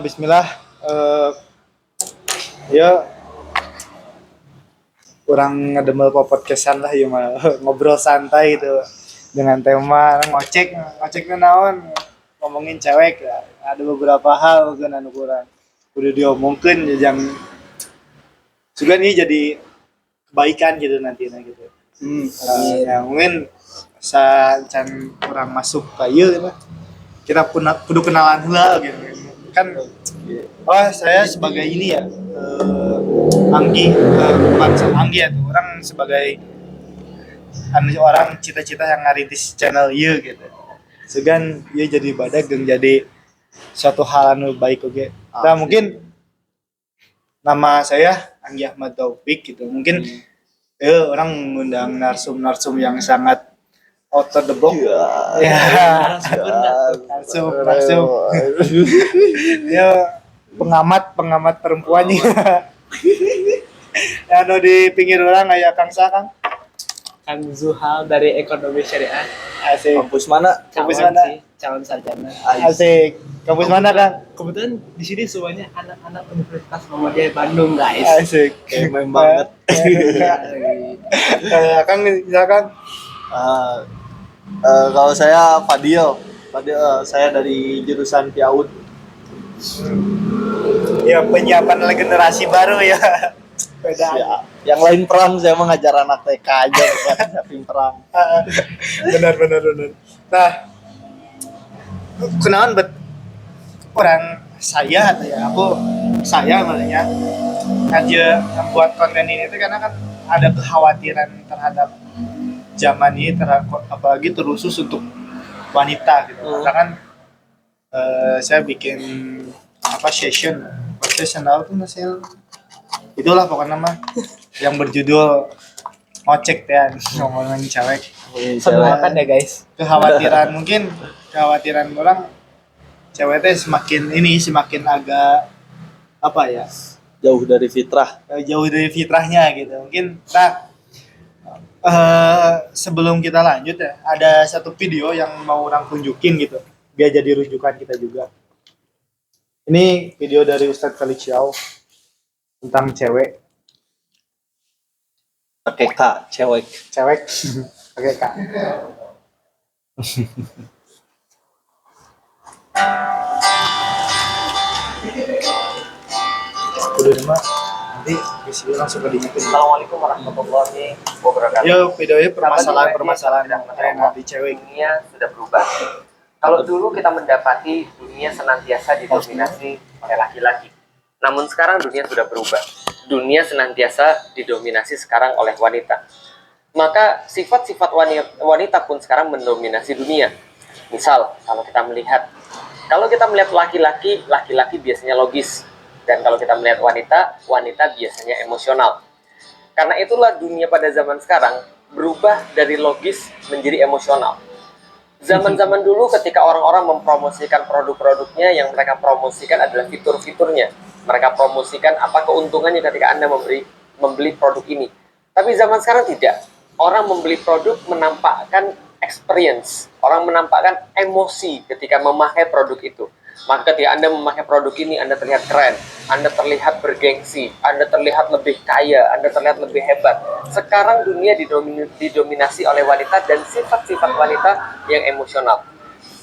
Bismillah. Eh, ya, kurang ngedemel podcastan lah ya mah ngobrol santai gitu dengan tema ngocek ngoceknya naon ngomongin cewek ya. Ada beberapa hal kan anu kurang udah diomongin yang juga nih jadi kebaikan gitu nantinya gitu. Ya mungkin can kurang masuk ke ieu mah. Kita pun kudu kenalan heula gitu. Kan saya sebagai ini ya Anggi bukan Anggi ya tuh orang sebagai orang cita-cita yang ngarintis channel ieu gitu. Segan ieu jadi badak dan jadi suatu hal anu baik oke. Nah, mungkin nama saya Anggi Ahmad Taufik gitu. Mungkin orang mengundang narsum-narsum yang sangat out of the box. Ya, narsum. Ya, pengamat perempuan nih. Anu di pinggir orang aya Kang Kang. Kang Zuhal dari Ekonomi Syariah. Asik. Kampus mana? Kampus mana? Calon sarjana. Asik. Kampus mana, Kang? Kebetulan di sini semuanya anak-anak Universitas Muhammadiyah Bandung, guys. Asik. Keren banget. Kang misalkan Kalau saya Fadil, saya dari jurusan PIAUD. ya penyiapan generasi baru ya. Beda. Ya, yang lain perang, saya mengajar anak TK aja bukan siapin perang. benar. Nah, kenalan orang saya atau ya saya makanya aja membuat konten ini itu karena kan ada kekhawatiran terhadap zaman ini apalagi terusus untuk wanita gitu. Karena kan saya bikin sessional tuh hasil itulah pokoknya mah yang berjudul ngocek ya ngomongin cewek. Semuakan ya, guys. Kekhawatiran orang cewek teh semakin agak apa ya Jauh dari fitrah. jauh dari fitrahnya gitu mungkin. Nah, sebelum kita lanjut ya ada satu video yang mau orang tunjukin gitu biar jadi rujukan kita juga. Ini video dari Ustadz Khalid Syau tentang cewek Pakai K, cewek. pakai K. Udah mah nanti bisa langsung ke dinya. Assalamualaikum warahmatullahi wabarakatuh. Yo, videonya permasalahan yang di cewek. Dunia sudah berubah. Kalau dulu kita mendapati dunia senantiasa didominasi oleh laki-laki. Namun sekarang dunia sudah berubah. Dunia senantiasa didominasi sekarang oleh wanita. Maka sifat-sifat wanita pun sekarang mendominasi dunia. Misal, kalau kita melihat laki-laki, laki-laki biasanya logis. Dan kalau kita melihat wanita, wanita biasanya emosional. Karena itulah dunia pada zaman sekarang berubah dari logis menjadi emosional. Zaman-zaman dulu ketika orang-orang mempromosikan produk-produknya, yang mereka promosikan adalah fitur-fiturnya. Mereka promosikan apa keuntungannya ketika Anda membeli produk ini. Tapi zaman sekarang tidak. Orang membeli produk menampakkan experience. Orang menampakkan emosi ketika memakai produk itu. Maka ketika Anda memakai produk ini, Anda terlihat keren, Anda terlihat bergengsi, Anda terlihat lebih kaya, Anda terlihat lebih hebat. Sekarang dunia didominasi oleh wanita dan sifat-sifat wanita yang emosional.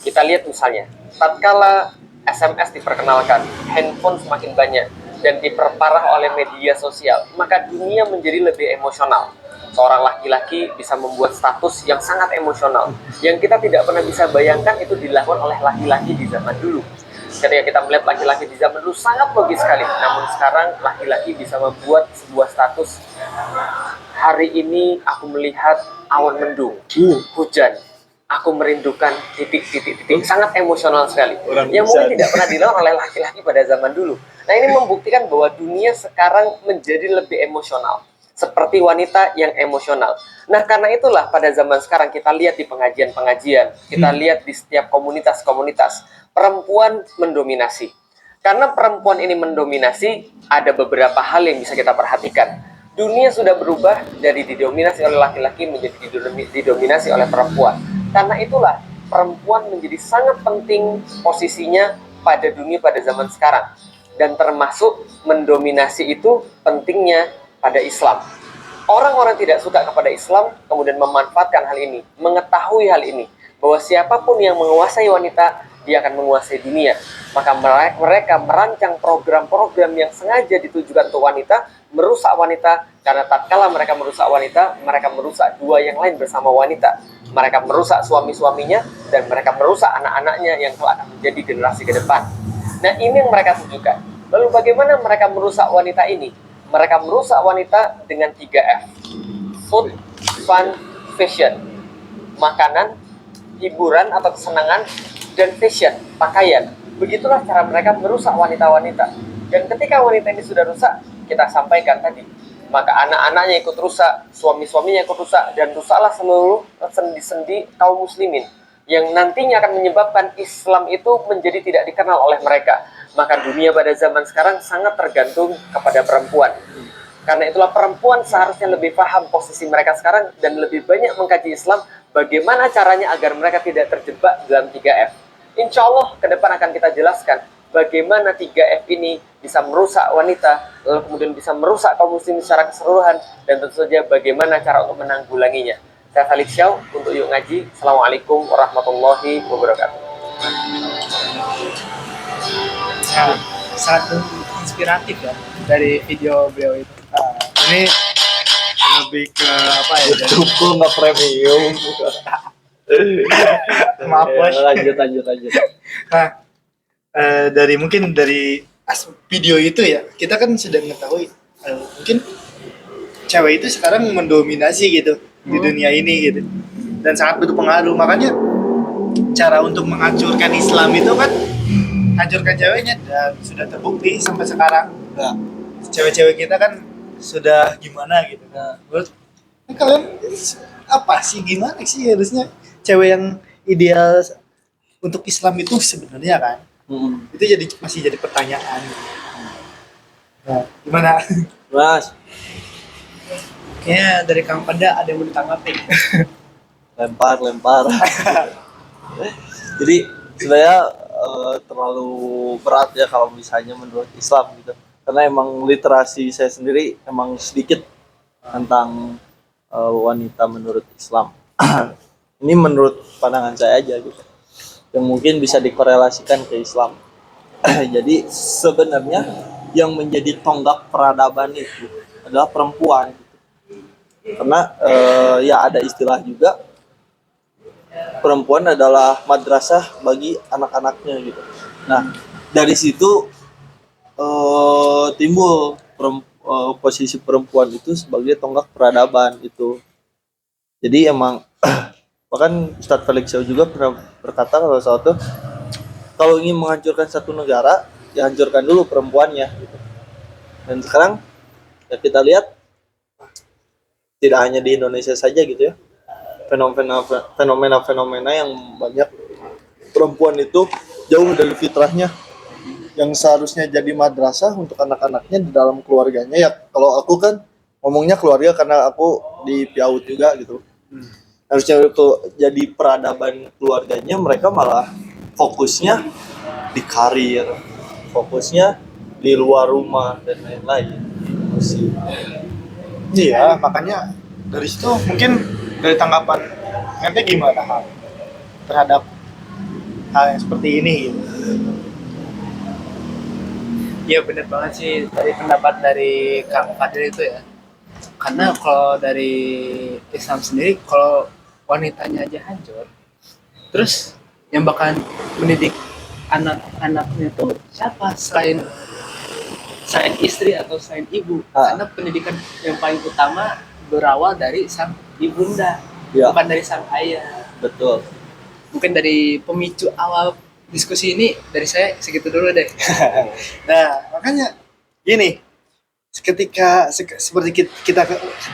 Kita lihat misalnya, tatkala SMS diperkenalkan, handphone semakin banyak, dan diperparah oleh media sosial, maka dunia menjadi lebih emosional. Seorang laki-laki bisa membuat status yang sangat emosional, yang kita tidak pernah bisa bayangkan itu dilakukan oleh laki-laki di zaman dulu. Ketika kita melihat laki-laki di zaman dulu sangat logis sekali, namun sekarang laki-laki bisa membuat sebuah status, hari ini aku melihat awan mendung, hujan, aku merindukan titik-titik, sangat emosional sekali. Yang mungkin tidak pernah dilakukan oleh laki-laki pada zaman dulu. Nah, ini membuktikan bahwa dunia sekarang menjadi lebih emosional, seperti wanita yang emosional. Nah, karena itulah pada zaman sekarang kita lihat di pengajian-pengajian, kita lihat di setiap komunitas-komunitas, perempuan mendominasi. Karena perempuan ini mendominasi, ada beberapa hal yang bisa kita perhatikan. Dunia sudah berubah dari didominasi oleh laki-laki menjadi didominasi oleh perempuan. Karena itulah perempuan menjadi sangat penting posisinya pada dunia pada zaman sekarang. Dan termasuk mendominasi itu pentingnya pada Islam. Orang-orang tidak suka kepada Islam kemudian memanfaatkan hal ini, mengetahui hal ini, bahwa siapapun yang menguasai wanita, dia akan menguasai dunia. Maka mereka merancang program-program yang sengaja ditujukan untuk wanita, merusak wanita, karena tatkala mereka merusak wanita, mereka merusak dua yang lain bersama wanita. Mereka merusak suami-suaminya, dan mereka merusak anak-anaknya yang akan menjadi generasi ke depan. Nah, ini yang mereka tunjukkan. Lalu bagaimana mereka merusak wanita ini? Mereka merusak wanita dengan 3F. Food, fun, fashion. Makanan, hiburan atau kesenangan, dan fashion, pakaian. Begitulah cara mereka merusak wanita-wanita. Dan ketika wanita ini sudah rusak, kita sampaikan tadi, maka anak-anaknya ikut rusak, suami-suaminya ikut rusak, dan rusaklah seluruh sendi-sendi kaum muslimin, yang nantinya akan menyebabkan Islam itu menjadi tidak dikenal oleh mereka. Maka dunia pada zaman sekarang sangat tergantung kepada perempuan. Karena itulah perempuan seharusnya lebih paham posisi mereka sekarang dan lebih banyak mengkaji Islam, bagaimana caranya agar mereka tidak terjebak dalam 3F. Insya Allah ke depan akan kita jelaskan bagaimana 3F ini bisa merusak wanita, lalu kemudian bisa merusak kaum muslim secara keseluruhan, dan tentu saja bagaimana cara untuk menanggulanginya. Saya Khalid Syau untuk Yuk Ngaji. Assalamualaikum warahmatullahi wabarakatuh. Nah, sangat inspiratif ya dari video beliau itu. Ini lebih ke apa ya? YouTube kok nggak premium. Maaf bos. Lanjut. Nah, mungkin dari video itu ya, kita kan sudah mengetahui mungkin cewek itu sekarang mendominasi gitu di dunia ini gitu, dan sangat berpengaruh. Makanya cara untuk menghancurkan Islam itu kan hancurkan ceweknya, dan sudah terbukti sampai sekarang. Nah, Cewek-cewek kita kan sudah gimana gitu. Nah, menurut kalian apa sih, gimana sih harusnya cewek yang ideal untuk Islam itu sebenarnya kan? Itu masih jadi pertanyaan. Nah, gimana? Mas, Kayaknya dari Kang Panda ada yang mau ditanggapi. lempar. Jadi sebenarnya terlalu berat ya kalau misalnya menurut Islam gitu. Karena emang literasi saya sendiri emang sedikit tentang wanita menurut Islam. Ini menurut pandangan saya aja gitu, yang mungkin bisa dikorelasikan ke Islam. Jadi sebenarnya yang menjadi tonggak peradaban itu adalah perempuan gitu. Karena ya ada istilah juga, perempuan adalah madrasah bagi anak-anaknya gitu. Nah, dari situ timbul posisi perempuan itu sebagai tonggak peradaban itu. Jadi emang bahkan Ustadz Felix Xiao juga pernah berkata kalau ingin menghancurkan satu negara, ya hancurkan dulu perempuannya gitu. Dan sekarang ya kita lihat tidak hanya di Indonesia saja gitu ya, fenomena yang banyak perempuan itu jauh dari fitrahnya, yang seharusnya jadi madrasah untuk anak-anaknya di dalam keluarganya. Ya kalau aku kan ngomongnya keluarga karena aku di PIAUD juga gitu. Harusnya itu jadi peradaban keluarganya, mereka malah fokusnya di karir, fokusnya di luar rumah dan lain-lain. Iya, makanya dari situ mungkin dari tanggapan nanti gimana hal terhadap hal yang seperti ini gitu. Iya benar banget sih dari pendapat dari Kang Fadil itu ya. Karena kalau dari Islam sendiri, kalau wanitanya aja hancur, terus yang bakalan mendidik anak-anaknya itu siapa selain istri atau selain ibu? Karena pendidikan yang paling utama berawal dari sang ibunda, bukan dari sang ayah. Betul. Mungkin dari pemicu awal diskusi ini dari saya segitu dulu deh. Nah, makanya gini, seperti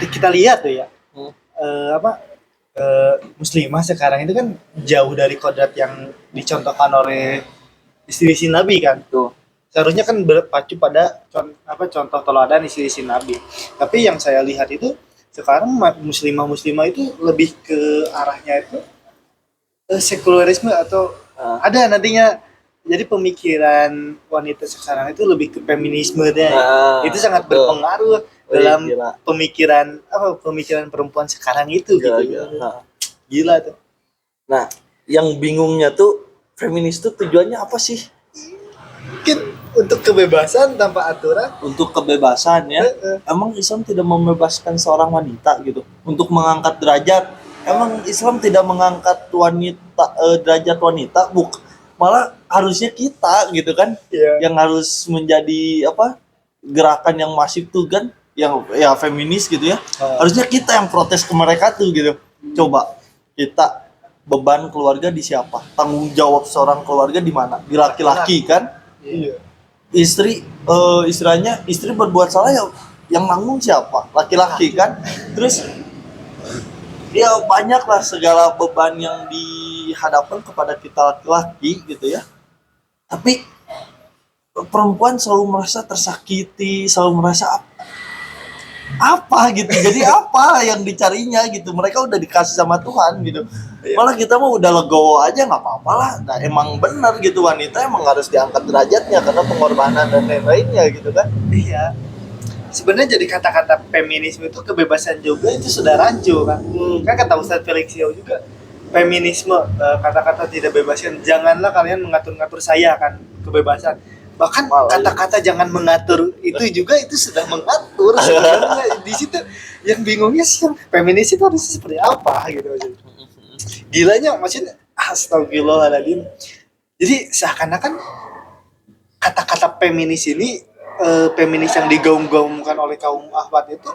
kita lihat tuh ya, muslimah sekarang itu kan jauh dari kodrat yang dicontohkan oleh istri-istri Nabi kan. Tuh. Seharusnya kan berpacu pada contoh teladan istri-istri Nabi. Tapi yang saya lihat itu sekarang muslimah itu lebih ke arahnya itu sekularisme, atau ada nantinya jadi pemikiran wanita sekarang itu lebih ke feminisme deh. Nah, Itu sangat betul. berpengaruh Wih, dalam gila. pemikiran perempuan sekarang itu Gila, gitu. gila. Nah. Gila tuh. Nah, yang bingungnya tuh feminis tuh tujuannya apa sih? Mungkin untuk kebebasan tanpa aturan. Untuk kebebasan ya. Emang Islam tidak membebaskan seorang wanita gitu untuk mengangkat derajat. Emang Islam tidak mengangkat wanita derajat wanita, malah harusnya kita gitu kan Iya. yang harus menjadi apa? Gerakan yang masif tuh kan yang ya feminis gitu ya. Harusnya kita yang protes ke mereka tuh gitu. Coba kita beban keluarga di siapa? Tanggung jawab seorang keluarga di mana? Di laki-laki kan? Iya. Istri berbuat salah ya yang nanggung siapa? Laki-laki kan? Terus ya banyaklah segala beban yang dihadapkan kepada kita laki-laki gitu ya. Tapi perempuan selalu merasa tersakiti, selalu merasa apa gitu. Jadi apa yang dicarinya gitu. Mereka udah dikasih sama Tuhan gitu. Malah kita mah udah legowo aja nggak apa-apa lah. Nah, emang benar gitu wanita emang harus diangkat derajatnya karena pengorbanan dan lain-lainnya gitu kan. Iya. Sebenarnya jadi kata-kata feminisme itu kebebasan juga itu sudah rancu kan. Kan kata Ustadz Felix Yao juga feminisme kata-kata tidak bebaskan. Janganlah kalian mengatur-ngatur saya kan kebebasan. Bahkan Malah, kata-kata jangan mengatur itu juga itu sudah mengatur sebenarnya. Di situ yang bingungnya sih yang feminis itu harusnya seperti apa gitu maksudnya. Gilanya maksudnya astagfirullahaladzim. Jadi seakan-akan kata-kata feminis ini feminis yang digaung-gaungkan oleh kaum Ahwat itu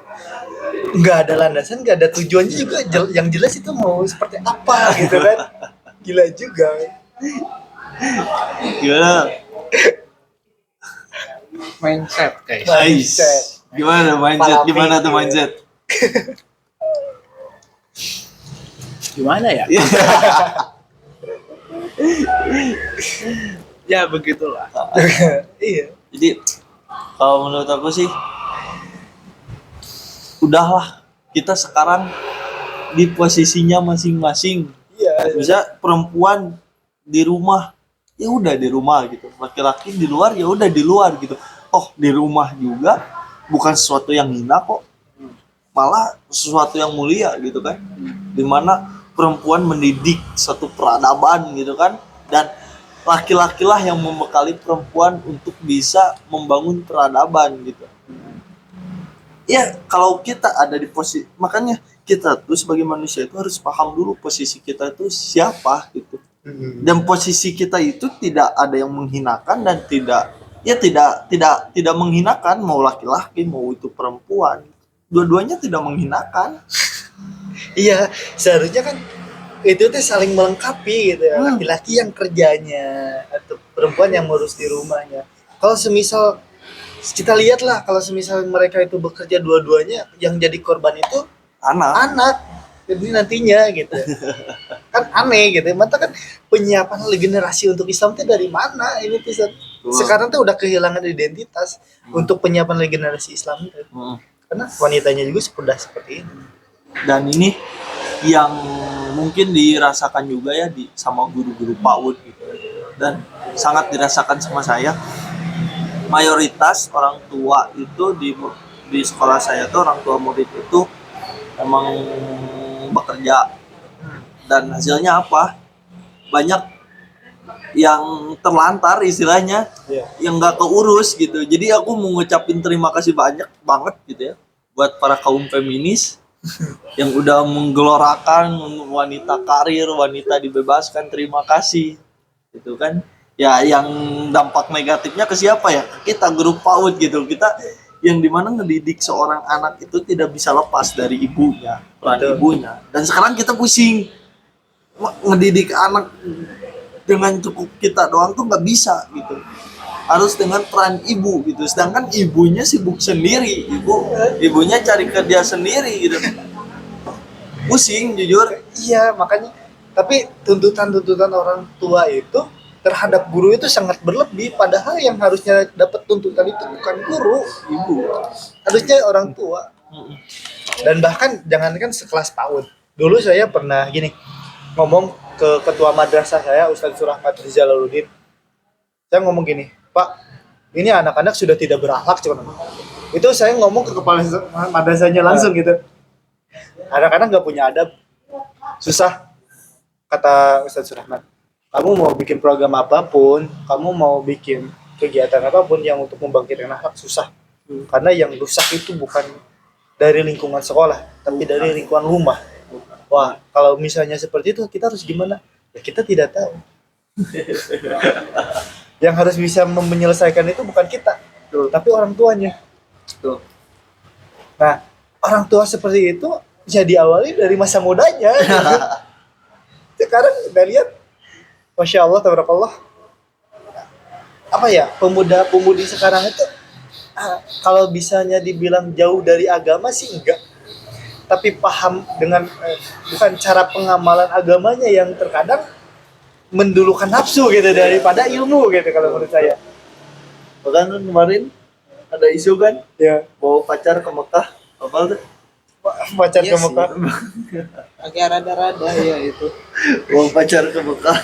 nggak ada landasan, nggak ada tujuannya juga. Yang jelas itu mau seperti apa gitu kan. Gila juga. Gimana? Mindset guys. Nice. Gimana mindset? Gimana tuh mindset? Gimana ya? Ya begitulah. Iya. Jadi kalau menurut aku sih udahlah kita sekarang di posisinya masing-masing. Iya. Bisa perempuan di rumah ya udah di rumah gitu, laki-laki di luar ya udah di luar gitu. Oh di rumah juga bukan sesuatu yang hina kok, malah sesuatu yang mulia gitu kan. Dimana perempuan mendidik satu peradaban gitu kan, dan laki-lakilah yang membekali perempuan untuk bisa membangun peradaban gitu. Ya kalau kita ada di posisi, makanya kita tuh sebagai manusia itu harus paham dulu posisi kita itu siapa gitu. Dan posisi kita itu tidak ada yang menghinakan dan tidak menghinakan, mau laki-laki mau itu perempuan, dua-duanya tidak menghinakan. Iya, seharusnya kan itu tuh saling melengkapi gitu ya. Laki-laki yang kerjanya atau perempuan yang ngurus di rumahnya. Kalau semisal kita lihatlah kalau semisal mereka itu bekerja dua-duanya, yang jadi korban itu anak. Jadi nantinya gitu. Kan aneh gitu. Mata kan penyiapan generasi untuk Islam itu dari mana ini tuh? Sekarang tuh udah kehilangan identitas untuk penyiapan generasi Islam itu. Karena wanitanya juga sudah seperti ini. Dan ini yang mungkin dirasakan juga ya sama guru-guru PAUD gitu, dan sangat dirasakan sama saya. Mayoritas orang tua itu di sekolah saya tuh orang tua murid itu emang bekerja, dan hasilnya apa? Banyak yang terlantar istilahnya, yang nggak keurus gitu. Jadi aku mau ngucapin terima kasih banyak banget gitu ya buat para kaum feminis yang udah menggelorakan wanita karir, wanita dibebaskan. Terima kasih gitu kan. Ya yang dampak negatifnya ke siapa ya? Kita guru PAUD gitu. Kita yang dimana ngedidik seorang anak itu tidak bisa lepas dari ibunya, peran ibunya. Dan sekarang kita pusing ngedidik anak dengan cukup kita doang tuh nggak bisa gitu, harus dengan peran ibu gitu. Sedangkan ibunya sibuk sendiri, ibunya cari kerja sendiri gitu. Pusing jujur. Iya, makanya tapi tuntutan orang tua itu terhadap guru itu sangat berlebih, padahal yang harusnya dapat tuntutan itu bukan guru, ibu, harusnya orang tua. Dan bahkan jangankan sekelas PAUD, dulu saya pernah gini ngomong ke ketua madrasah saya, Ustadz Surahmat Rizalaluddin, saya ngomong gini, Pak, ini anak-anak sudah tidak berakhlak, cuman itu saya ngomong ke kepala madrasahnya langsung gitu. Anak-anak nggak punya adab, susah, kata Ustadz Surahman. Kamu mau bikin program apapun, kamu mau bikin kegiatan apapun yang untuk membangkitkan akhlak, susah. Karena yang rusak itu bukan dari lingkungan sekolah, tapi dari lingkungan rumah. Wah, kalau misalnya seperti itu, kita harus gimana? Ya kita tidak tahu. Yang harus bisa menyelesaikan itu bukan kita, tapi orang tuanya. Nah, orang tua seperti itu ya diawali dari masa mudanya. Sekarang kita lihat, Masya Allah, tabarakallah, apa ya, pemuda-pemudi sekarang itu kalau bisanya dibilang jauh dari agama sih enggak, tapi paham dengan bukan cara pengamalan agamanya yang terkadang mendulukan nafsu gitu daripada ilmu gitu kalau menurut saya. Bahkan kan kemarin ada isu kan, Ya, bawa pacar ke Mekah, apa tuh? pacar Iya ke Mekah. agak rada-rada ya itu. Bawa pacar ke Mekah.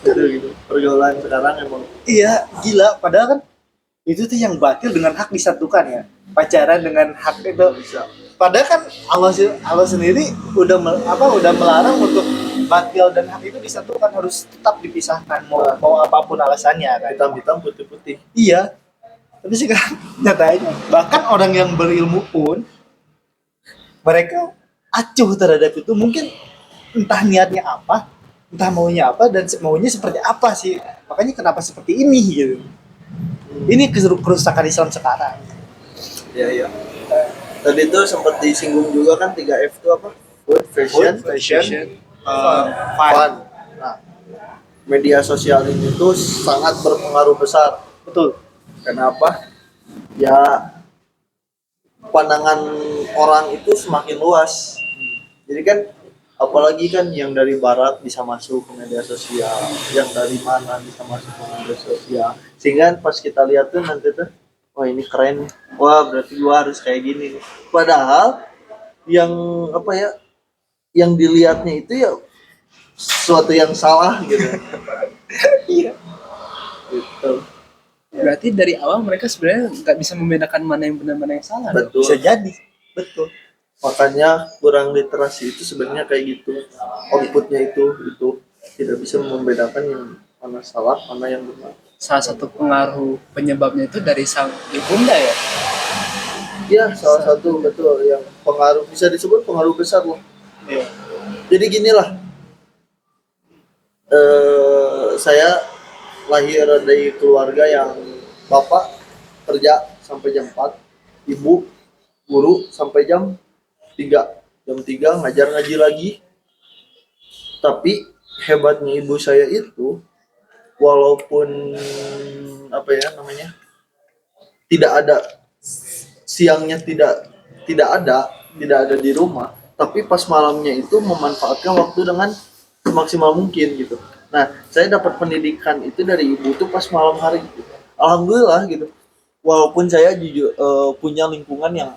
Gitu. Pergaulan sekarang emang Iya, gila. Padahal kan itu tuh yang batil dengan hak disatukan ya. Pacaran dengan hak itu. bisa. Padahal kan Allah sendiri udah udah melarang untuk batil dan hak itu disatukan, harus tetap dipisahkan mau apapun alasannya kan. Hitam-hitam putih-putih. Iya. Tapi sekarang nyatanya bahkan orang yang berilmu pun mereka acuh terhadap itu, mungkin entah niatnya apa, entah maunya apa, dan maunya seperti apa sih. Makanya kenapa seperti ini gitu. Ini kerusakan Islam sekarang. Iya. Tadi itu sempat disinggung juga kan 3F itu apa? Food, fashion, fun. Nah, media sosial ini tuh sangat berpengaruh besar. Betul. Kenapa? Ya pandangan orang itu semakin luas. Jadi kan apalagi kan yang dari barat bisa masuk ke media sosial, yang dari mana bisa masuk ke media sosial. Sehingga pas kita lihat tuh nanti tuh, wah ini keren nih. Wah berarti gua harus kayak gini nih. Padahal yang apa ya? Yang dilihatnya itu ya sesuatu yang salah gitu. Iya. Gitu. Berarti dari awal mereka sebenarnya nggak bisa membedakan mana yang benar mana yang salah. dong. Betul. Bisa jadi. Betul. Makanya kurang literasi itu sebenarnya kayak gitu. Outputnya itu tidak bisa membedakan yang mana salah, mana yang benar. Salah satu pengaruh penyebabnya itu dari sang ibunda ya. Iya, salah satu betul yang pengaruh bisa disebut pengaruh besar loh. Iya. Jadi ginilah, saya lahir dari keluarga yang bapak kerja sampai jam 4, ibu guru sampai jam 3. Jam 3 ngajar ngaji lagi. Tapi hebatnya ibu saya itu walaupun apa ya namanya? Tidak ada siangnya tidak ada di rumah, tapi pas malamnya itu memanfaatkan waktu dengan semaksimal mungkin gitu. Nah, saya dapat pendidikan itu dari ibu tuh pas malam hari gitu. Alhamdulillah gitu. Walaupun saya jujur punya lingkungan yang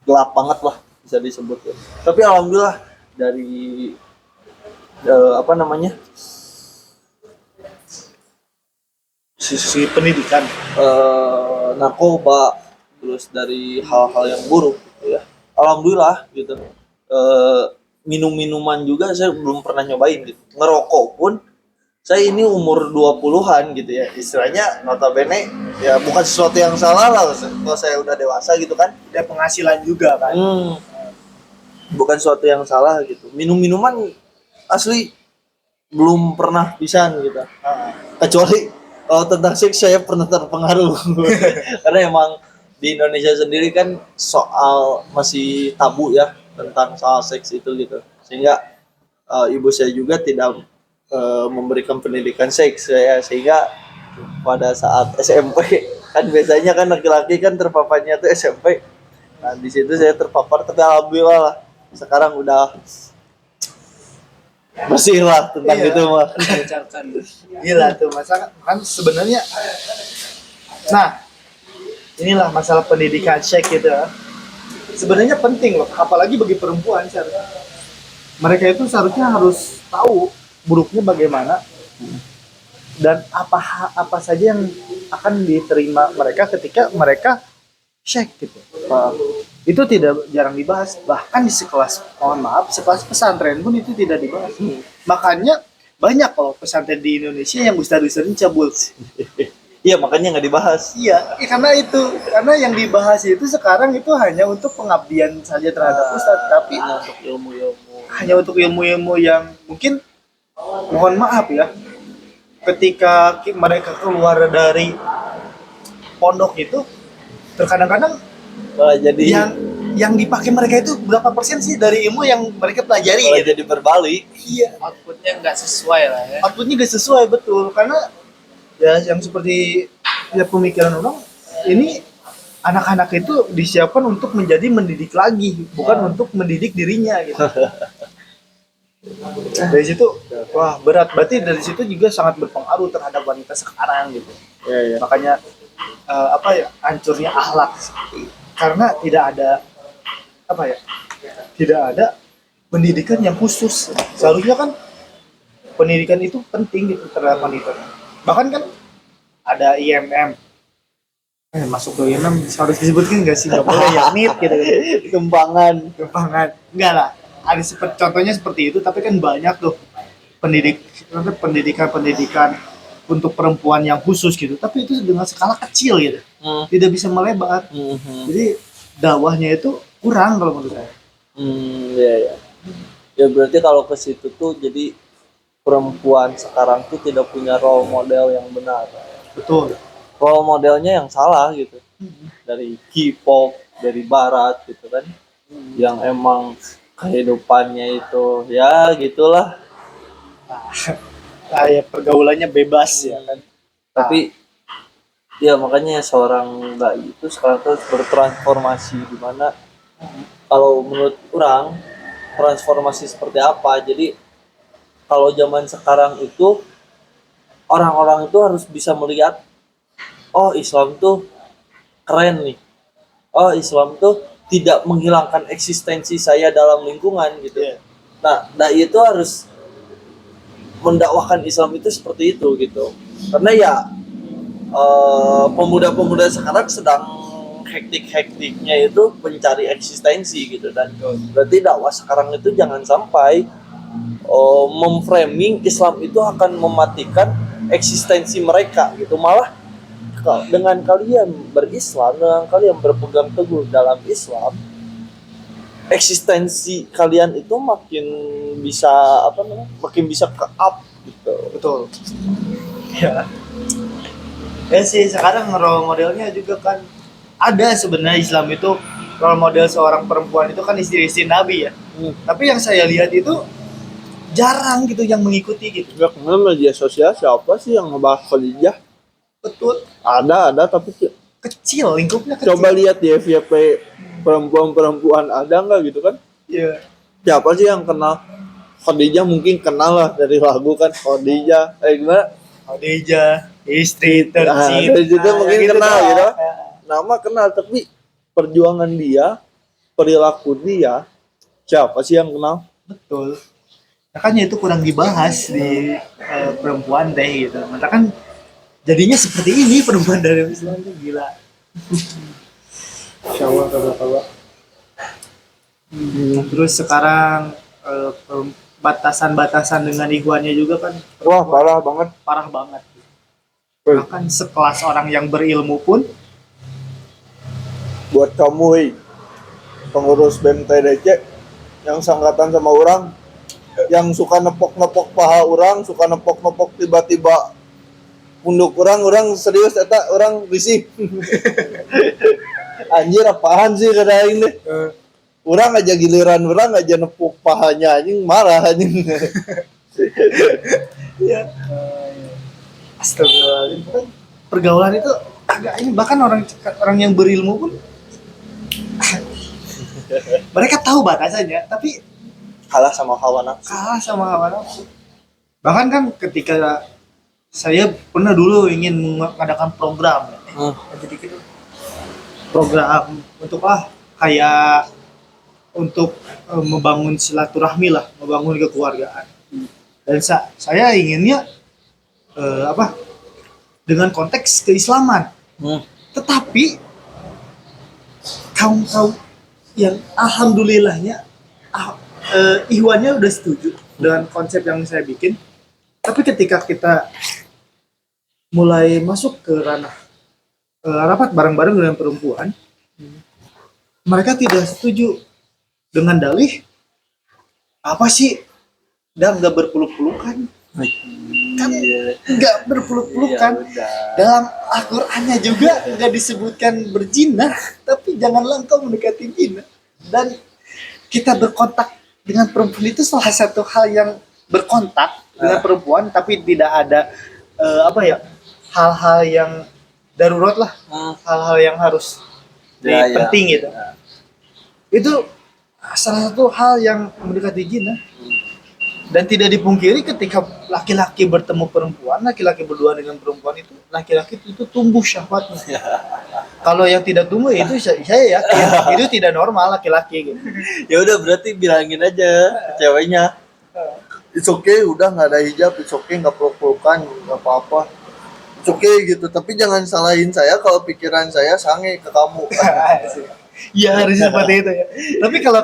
gelap banget lah bisa disebut ya. Tapi alhamdulillah dari apa namanya? Sisi pendidikan. Narkoba, terus dari hal-hal yang buruk gitu ya. Alhamdulillah gitu. Minum-minuman juga saya belum pernah nyobain gitu. Ngerokok pun saya ini umur 20-an gitu ya. Istilahnya notabene ya bukan sesuatu yang salah lah kalau saya udah dewasa gitu kan. Ada penghasilan juga kan. Bukan sesuatu yang salah gitu. Minum-minuman asli belum pernah pisan gitu. Kecuali kalau tentang seks saya pernah terpengaruh. Karena emang di Indonesia sendiri kan soal masih tabu ya tentang soal seks itu gitu. Sehingga ibu saya juga tidak memberikan pendidikan seks ya, sehingga pada saat SMP kan biasanya kan laki-laki kan terpaparnya tuh SMP. Nah, di situ saya terpapar, tapi alhamdulillah lah sekarang udah bersih lah tentang Iya. itu mah. Dilancarkan. Gila tuh masa kan sebenarnya. Nah, inilah masalah pendidikan seks gitu ya. Sebenarnya penting loh, apalagi bagi perempuan seharusnya. Mereka itu seharusnya harus tahu buruknya bagaimana. dan apa saja yang akan diterima mereka ketika mereka syekh gitu. Itu tidak jarang dibahas, bahkan di sekelas, mohon maaf, sekelas pesantren pun itu tidak dibahas. Makanya banyak kalau pesantren di Indonesia yang ustadz-ustadznya cabul. Iya, makanya nggak dibahas. Iya, karena yang dibahas itu sekarang itu hanya untuk pengabdian saja terhadap ustadz, tapi Hanya untuk ilmu-ilmu. hanya untuk ilmu-ilmu yang mungkin, mohon maaf ya, ketika mereka keluar dari pondok itu terkadang-kadang Malah jadi yang dipakai mereka itu berapa persen sih dari ilmu yang mereka pelajari malah gitu. jadi berbalik. Iya, Outputnya nggak sesuai lah ya. outputnya gak sesuai, betul, karena ya yang seperti ya pemikiran orang ini, anak-anak itu disiapkan untuk menjadi mendidik lagi, bukan untuk mendidik dirinya gitu. Dari situ wah berat, berarti dari situ juga sangat berpengaruh terhadap wanita sekarang gitu. Makanya apa ya, hancurnya akhlak karena tidak ada apa ya, tidak ada pendidikan yang khusus. Seharusnya kan pendidikan itu penting gitu terhadap wanita. Bahkan kan ada IMM, masuk ke IMM harus disebutkan nggak sih, nggak boleh ya, NIT gitu, Kembangan. enggak lah, ada contohnya seperti itu, tapi kan banyak tuh pendidikan untuk perempuan yang khusus gitu, tapi itu dengan skala kecil gitu, tidak bisa melebar. Jadi dakwahnya itu kurang kalau menurut saya. Iya ya. Ya berarti kalau ke situ tuh jadi perempuan sekarang tuh tidak punya role model yang benar. Betul. Role modelnya yang salah gitu. Dari K-pop, dari barat gitu kan. Yang emang kehidupannya itu ya gitulah. Kayak pergaulannya bebas ya kan. Tapi ya makanya seorang dai itu sekarang tuh bertransformasi di mana kalau menurut orang transformasi seperti apa. Jadi kalau zaman sekarang itu orang-orang itu harus bisa melihat, oh Islam tuh keren nih. Oh Islam tuh tidak menghilangkan eksistensi saya dalam lingkungan gitu. Nah, dai itu harus mendakwahkan Islam itu seperti itu gitu. Karena ya pemuda-pemuda sekarang sedang hektik-hektiknya itu mencari eksistensi gitu, dan berarti dakwah sekarang itu jangan sampai memframing Islam itu akan mematikan eksistensi mereka gitu. Malah dengan kalian berislam, dengan kalian berpegang teguh dalam Islam, eksistensi kalian itu makin bisa makin bisa ke up gitu. Betul. Ya. Ya sih, sekarang role modelnya juga kan ada sebenarnya. Islam itu role model seorang perempuan itu kan istri-istri Nabi ya. Tapi yang saya lihat itu jarang gitu yang mengikuti gitu. Nggak kenal media sosial siapa sih yang ngebahas Khadijah? Betul. Ada tapi Kecil, lingkupnya kecil. coba lihat di FYP perempuan-perempuan ada nggak gitu kan? Iya. Siapa sih yang kenal Khadijah? Mungkin kenal lah dari lagu kan Khadijah. Gimana? Khadijah, istri Nah, tercinta. dari situ mungkin Gitu kenal doang. gitu. Nama kenal, tapi perjuangan dia, perilaku dia, siapa sih yang kenal? Betul. Makanya itu kurang dibahas di perempuan deh gitu. Maka kan jadinya seperti ini perempuan dari Islam itu gila. Insya Allah kabar. Terus sekarang batasan-batasan dengan ikhwannya juga kan Wah, parah banget. parah banget. Bahkan sekelas orang yang berilmu pun Buat kamu, hei, pengurus BMTDC yang sangkatan sama orang, yang suka nepok-nepok paha orang, suka nepok-nepok tiba-tiba punduk orang serius eta orang risih. Anjir, apaan sih kada ini? Orang aja giliran orang aja nepuk pahanya anjing marah anjing. ya astagfirullahaladzim, kan pergaulan itu agak ini, bahkan orang yang berilmu pun mereka tahu batasannya tapi Kalah sama hawa nafsu. kalah sama hawa nafsu. Bahkan kan ketika saya pernah dulu ingin mengadakan program jadi gitu, program untuk kayak untuk membangun silaturahmi lah, membangun kekeluargaan. Dan saya inginnya apa dengan konteks keislaman. Tetapi kaum yang alhamdulillahnya ihwannya udah setuju dengan konsep yang saya bikin. Tapi ketika kita mulai masuk ke ranah rapat bareng-bareng dengan perempuan, mereka tidak setuju dengan dalih apa sih, dan nggak berpeluk-pelukan kan, nggak berpeluk-pelukan. Dalam Al-Qur'annya juga nggak disebutkan berzina, tapi janganlah engkau mendekati zina. Dan kita berkontak dengan perempuan itu salah satu hal yang berkontak dengan perempuan, tapi tidak ada hal-hal yang darurat lah, hal-hal yang harus penting gitu. Itu salah satu hal yang mendekati zina. Dan tidak dipungkiri ketika laki-laki bertemu perempuan, laki-laki berdua dengan perempuan itu, laki-laki itu tumbuh syahwatnya. Kalau yang tidak tumbuh itu saya yakin itu tidak normal laki-laki gitu. Ya udah, berarti bilangin aja ke ceweknya, it's okay, udah nggak ada hijab, it's okay, nggak peluk-pelukan, nggak apa-apa, it's okay gitu. Tapi jangan salahin saya kalau pikiran saya sange ke kamu. Ya harus seperti itu ya. Tapi kalau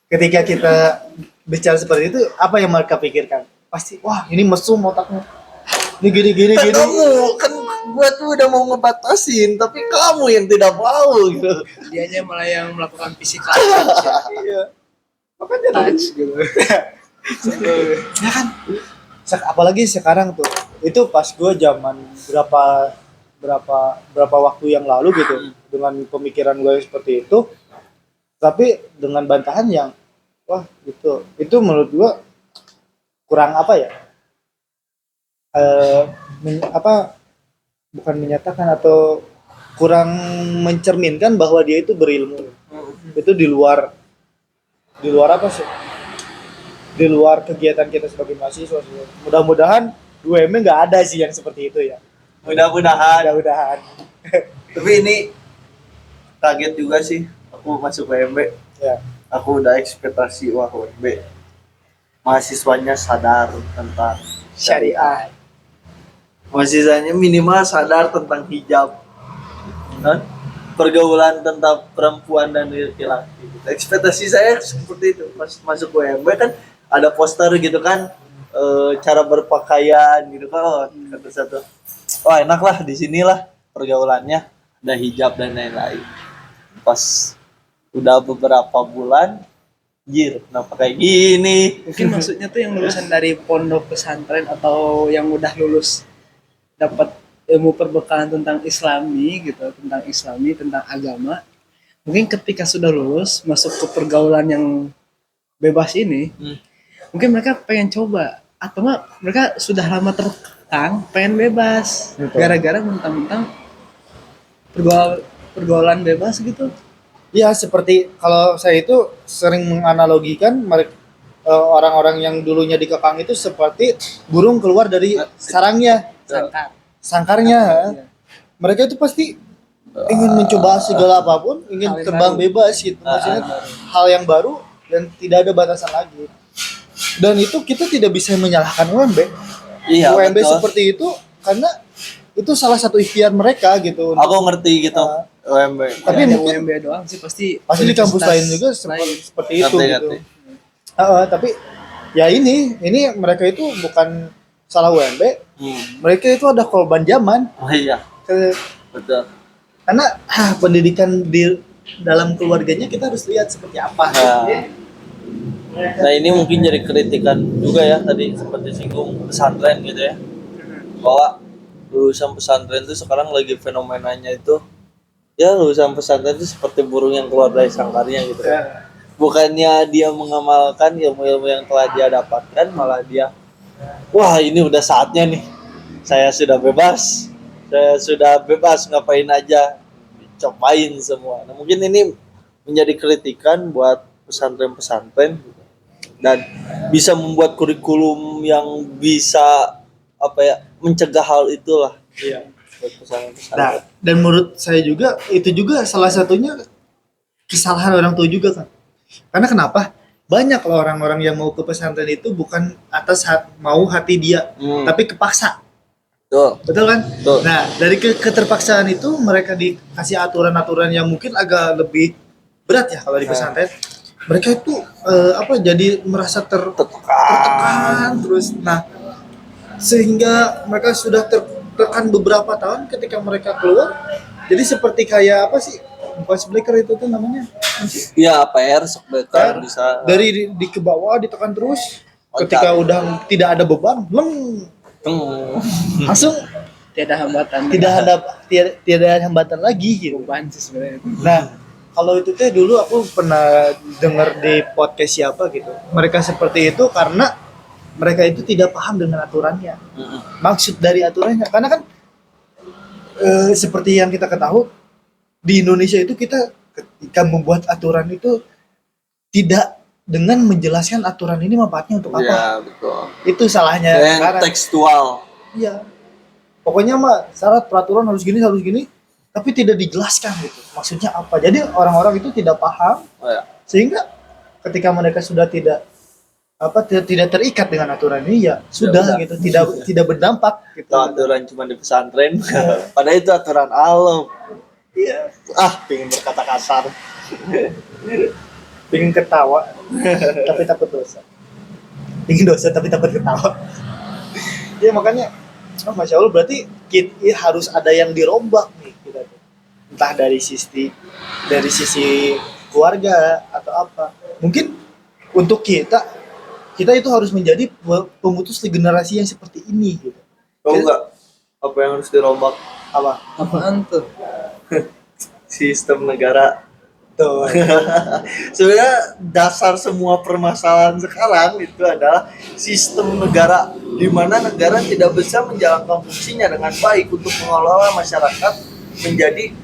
ketika kita bicara seperti itu, apa yang mereka pikirkan? Pasti, wah ini mesum otaknya. Ini gini. Kamu kan gua tuh udah mau ngebatasin, tapi kamu yang tidak mau gitu. Dianya malah yang melakukan physical Iya. Makanya touch gitu. Ya kan? Apalagi sekarang tuh. Itu pas gue zaman berapa waktu yang lalu gitu, dengan pemikiran gue seperti itu, tapi dengan bantahan yang wah gitu, itu menurut gue kurang bukan menyatakan atau kurang mencerminkan bahwa dia itu berilmu. Itu di luar apa sih, di luar kegiatan kita sebagai mahasiswa. Mudah-mudahan 2M nggak ada sih yang seperti itu ya. Mudah-mudahan. Tapi ini kaget juga sih aku masuk UMB. ya, Aku udah ekspektasi, wah UMB mahasiswanya sadar tentang syariah. Mahasiswanya minimal sadar tentang hijab, pergaulan tentang perempuan dan laki-laki. Ekspektasi saya seperti itu. Pas masuk UMB kan ada poster gitu kan, cara berpakaian gitu kan. Kata satu, wah enak lah di sinilah pergaulannya, ada hijab dan lain-lain. Pas udah beberapa bulan, kenapa kayak gini? Mungkin maksudnya tuh yang lulusan dari pondok pesantren atau yang udah lulus dapat ilmu perbekalan tentang Islami gitu, tentang agama. Mungkin ketika sudah lulus masuk ke pergaulan yang bebas ini, mungkin mereka pengen coba, atau enggak mereka sudah lama terkekang pengen bebas. Betul. Gara-gara mentang-mentang pergaulan bebas gitu. ya seperti kalau saya itu sering menganalogikan orang-orang yang dulunya dikekang itu seperti burung keluar dari sarangnya, sangkarnya. Mereka itu pasti ingin mencoba segala apapun, ingin terbang bebas gitu. Maksudnya hal yang baru dan tidak ada batasan lagi. Dan itu kita tidak bisa menyalahkan UMB. Iya, UMB betul. seperti itu karena itu salah satu ikhtiar mereka gitu. Aku ngerti gitu. UMB. Tapi Ya, mungkin UMB doang sih pasti di kampus universitas lain juga lain. seperti itu gitu. Ngerti. Tapi ya ini mereka itu bukan salah UMB. Mereka itu ada korban zaman. Oh iya, betul. Karena pendidikan di dalam keluarganya kita harus lihat seperti apa. Nah ini mungkin jadi kritikan juga ya, tadi seperti singgung pesantren gitu ya, bahwa lulusan pesantren itu sekarang lagi fenomenanya itu ya, lulusan pesantren itu seperti burung yang keluar dari sangkarnya gitu ya. Bukannya dia mengamalkan ilmu-ilmu yang telah dia dapatkan, malah dia, wah ini udah saatnya nih, saya sudah bebas ngapain aja, cobain semua. Nah mungkin ini menjadi kritikan buat pesantren-pesantren dan bisa membuat kurikulum yang bisa mencegah hal itulah. Iya. Buat pesantren-pesantren. Nah, dan menurut saya juga itu juga salah satunya kesalahan orang tua juga kan. Karena kenapa? banyak loh orang-orang yang mau ke pesantren itu bukan atas mau hati dia, tapi kepaksa. Betul kan? Betul. Nah, dari keterpaksaan itu mereka dikasih aturan-aturan yang mungkin agak lebih berat ya kalau di pesantren. Mereka itu jadi merasa tertekan terus. Nah, sehingga mereka sudah tertekan beberapa tahun ketika mereka keluar. Jadi seperti kayak apa sih? Bukan breaker itu tuh namanya. Iya, PR shockbreaker bisa. Dari di ke bawah ditekan terus. Ketika udah tidak ada beban, langsung Tiada hambatan. tidak ada hambatan lagi gitu. Beban sih sebenarnya. Nah, kalau itu teh dulu aku pernah dengar di podcast siapa gitu. Mereka seperti itu karena mereka itu tidak paham dengan aturannya. Maksud dari aturannya karena kan seperti yang kita ketahui di Indonesia itu kita ketika membuat aturan itu tidak dengan menjelaskan aturan ini manfaatnya untuk apa. Iya, betul. Itu salahnya Dan sekarang. tekstual. Iya. Pokoknya mah syarat peraturan harus gini, tapi tidak dijelaskan gitu. Maksudnya apa? Jadi orang-orang itu tidak paham. Ya. Sehingga ketika mereka sudah tidak terikat dengan aturan ini ya sudah udah. gitu, tidak berdampak gitu. Itu aturan cuma di pesantren. Padahal itu aturan alam. Iya. Pengen berkata kasar. Pengen ketawa tapi takut dosa. Pengen dosa tapi takut ketawa. Ya makanya Masya Allah berarti harus ada yang dirombak nih kita tuh. Entah dari sisi keluarga atau apa. Mungkin untuk kita itu harus menjadi pemutus generasi yang seperti ini gitu. Tahu nggak apa yang harus dirombak? Apa? Apaan tuh? Sistem negara. Tuh. Sebenarnya dasar semua permasalahan sekarang itu adalah sistem negara, di mana negara tidak bisa menjalankan fungsinya dengan baik untuk mengelola masyarakat menjadi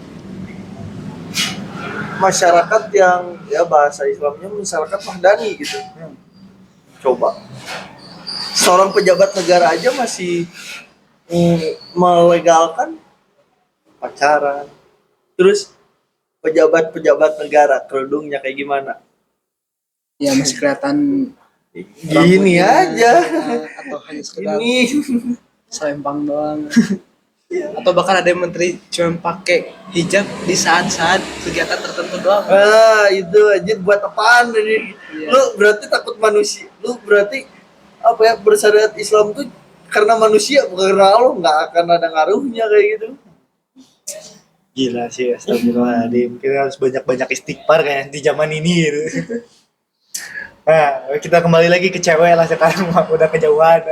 masyarakat yang ya bahasa Islamnya masyarakat mahdani gitu. Coba seorang pejabat negara aja masih melegalkan pacaran. Terus pejabat negara kerudungnya kayak gimana? Ya masih kelihatan Gini aja. atau hanya sekedar Ini selempang doang. Atau bahkan ada yang menteri cuma pakai hijab di saat-saat kegiatan tertentu doang. itu aja buat apaan ini? Iya. Lu berarti takut manusia. Lu berarti bersyariat Islam tuh karena manusia bukan karena Allah, nggak akan ada ngaruhnya kayak gitu. Gila sih, astagfirullahaladzim. Kita harus banyak-banyak istighfar kayak di zaman ini gitu. Nah, kita kembali lagi ke cewek lah sekarang, udah kejauhan.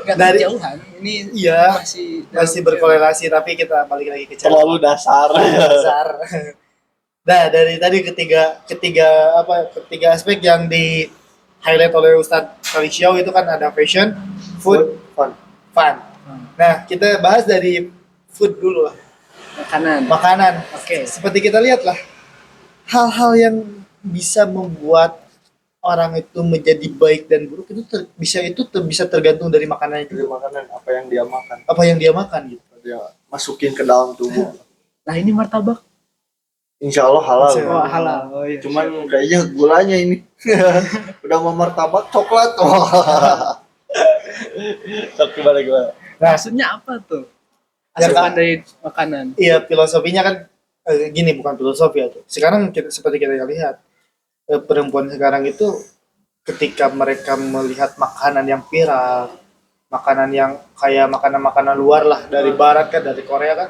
Nggak Dari- kejauhan. Ini Iya, masih masih berkorelasi tapi kita balik lagi ke cewek. Terlalu dasar. Dasar. Nah, dari tadi ketiga aspek yang di highlight oleh Ustadz Kalishiau itu kan ada fashion, food, Fun. fun. Nah, kita bahas dari food dulu lah. makanan. Oke. Seperti kita lihat lah, hal-hal yang bisa membuat orang itu menjadi baik dan buruk itu bisa tergantung dari makanannya Dari juga. makanan apa yang dia makan. Apa yang dia makan gitu. Dia masukin ke dalam tubuh. Nah ini martabak. Insya Allah halal. Insya Allah. halal. Oh, iya. Cuman kayaknya gulanya ini. Udah mau martabak coklat. Sok gimana. Nah, Maksudnya apa tuh? Ya, Asupan Kak. dari makanan. iya filosofinya kan gini, bukan filosofi ya. Sekarang seperti kita lihat perempuan sekarang itu ketika mereka melihat makanan yang viral, makanan yang kayak makanan-makanan luar lah dari barat kan, dari Korea kan,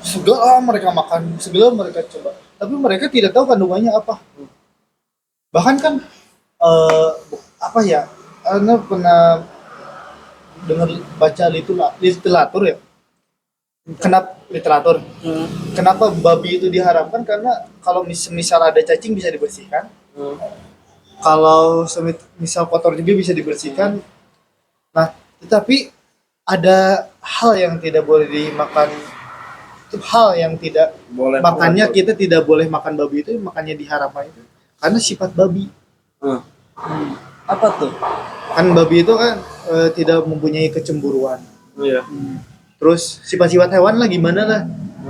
segala mereka makan, segala mereka coba, tapi mereka tidak tahu kandungannya apa. Bahkan kan Anda pernah dengar baca literatur ya? Kenapa babi itu diharamkan? Karena kalau misal ada cacing bisa dibersihkan. Kalau misal kotor juga bisa dibersihkan. Nah, tetapi ada hal yang tidak boleh dimakan. Itu hal yang tidak Boleh. makanya kita tidak boleh makan babi itu, makanya diharamkan itu. Karena sifat babi. Apa tuh? Kan babi itu kan tidak mempunyai kecemburuan. Iya. Terus sifat-sifat hewan lah gimana lah.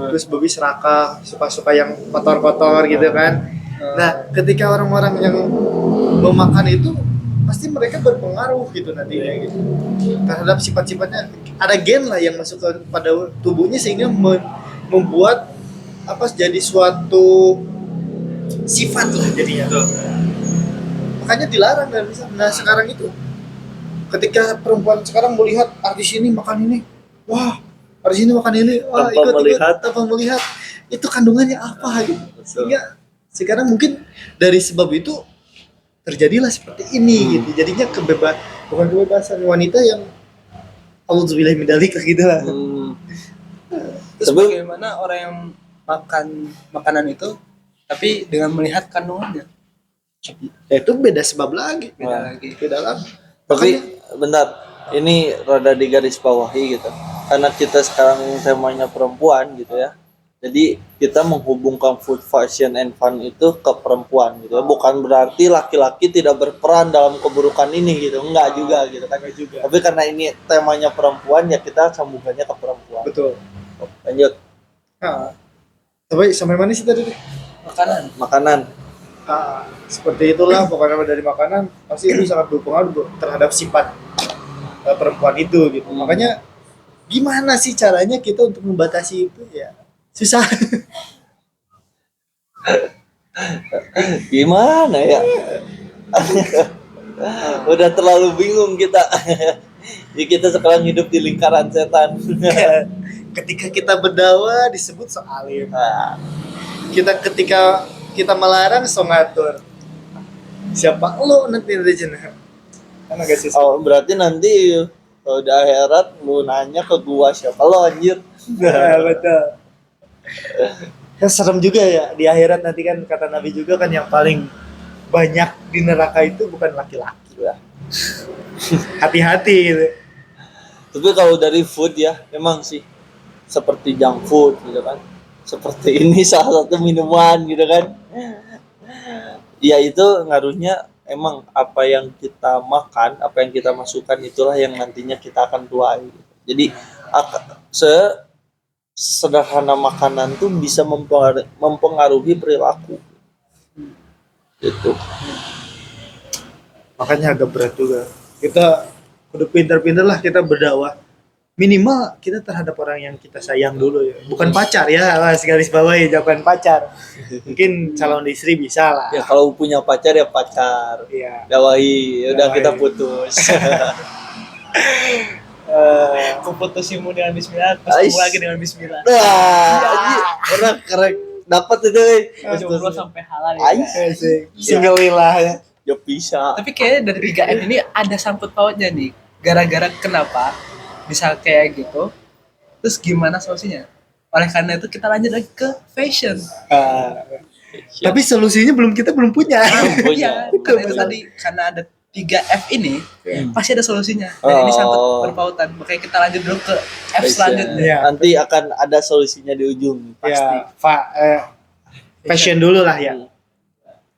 Terus babi serakah, suka-suka yang kotor-kotor gitu kan. Nah, ketika orang-orang yang memakan itu pasti mereka berpengaruh gitu nantinya gitu terhadap sifat-sifatnya. Ada gen lah yang masuk pada tubuhnya sehingga membuat apa jadi suatu sifat lah jadinya. Makanya dilarang dan bisa. Nah sekarang itu ketika perempuan sekarang melihat artis ini makan ini, wah artis ini makan ini, wah Tanpa ikut melihat. tanpa melihat itu kandungannya apa gitu. Sehingga sekarang mungkin dari sebab itu terjadilah seperti ini gitu. Jadinya bukan kebebasan wanita yang auzubillahi min dzalik gitu lah. Terus Tapi- bagaimana orang yang makan makanan itu tapi dengan melihat kandungannya? Ya, itu beda sebab lagi. Beda lagi. Beda lagi. Tapi Makanya bentar, ini rada digarisbawahi gitu. Karena kita sekarang temanya perempuan gitu ya. Jadi kita menghubungkan food fashion and fun itu ke perempuan gitu ya. Bukan berarti laki-laki tidak berperan dalam keburukan ini gitu. Enggak juga gitu kan. juga. Tapi karena ini temanya perempuan ya kita sambungannya ke perempuan. Betul. Lanjut, Nah, sampai mana sih tadi? Makanan. makanan. Seperti itulah pokoknya dari makanan pasti itu sangat berpengaruh terhadap sifat perempuan itu gitu. Makanya gimana sih caranya kita untuk membatasi itu ya susah. Gimana ya? Udah terlalu bingung kita. Jadi kita sekarang hidup di lingkaran setan. Ketika kita berdakwah disebut soalim. Nah, Ketika kita melarang so ngatur. Siapa lo nanti jenah? Kan agak susah. oh berarti nanti kalau di akhirat lu nanya ke gua siapa lo anjir. Nah, betul. Ya, serem juga ya di akhirat nanti kan kata Nabi juga kan yang paling banyak di neraka itu bukan laki-laki Ya. hati-hati gitu. Tapi kalau dari food ya emang sih seperti junk food gitu kan. Seperti ini salah satu minuman gitu kan. Ya itu ngaruhnya emang apa yang kita makan, apa yang kita masukkan itulah yang nantinya kita akan tuai. Jadi sederhana makanan tuh bisa mempengaruhi perilaku. Gitu. Makanya agak berat juga. Kita udah pintar-pintar lah kita berdakwah. Minimal kita terhadap orang yang kita sayang dulu ya. Bukan pacar ya, mas garis bawahi jangan pacar. Mungkin calon istri bisa lah. Ya kalau punya pacar ya pacar. Iya. Dawahi, udah Dawahi. kita putus. Aku putusimu dengan bismillah, terus Ais. ketemu lagi dengan bismillah. Wah, anjir, orang keren dapat itu. Jomblo sampai halal ya. Ais. Asik. Single lillah ya. Ya bisa. Tapi kayaknya dari 3M ini ada sangkut pautnya nih. Gara-gara kenapa bisa kayak gitu? Terus gimana solusinya? Oleh karena itu kita lanjut lagi ke fashion. Tapi solusinya kita belum punya. Punya. Iya, karena itu tadi karena ada 3F ini pasti ada solusinya. Dan ini sangkut berpautan. Makanya kita lanjut dulu ke F selanjutnya. Iya. Nanti akan ada solusinya di ujung pasti. Ya, fashion dulu lah ya.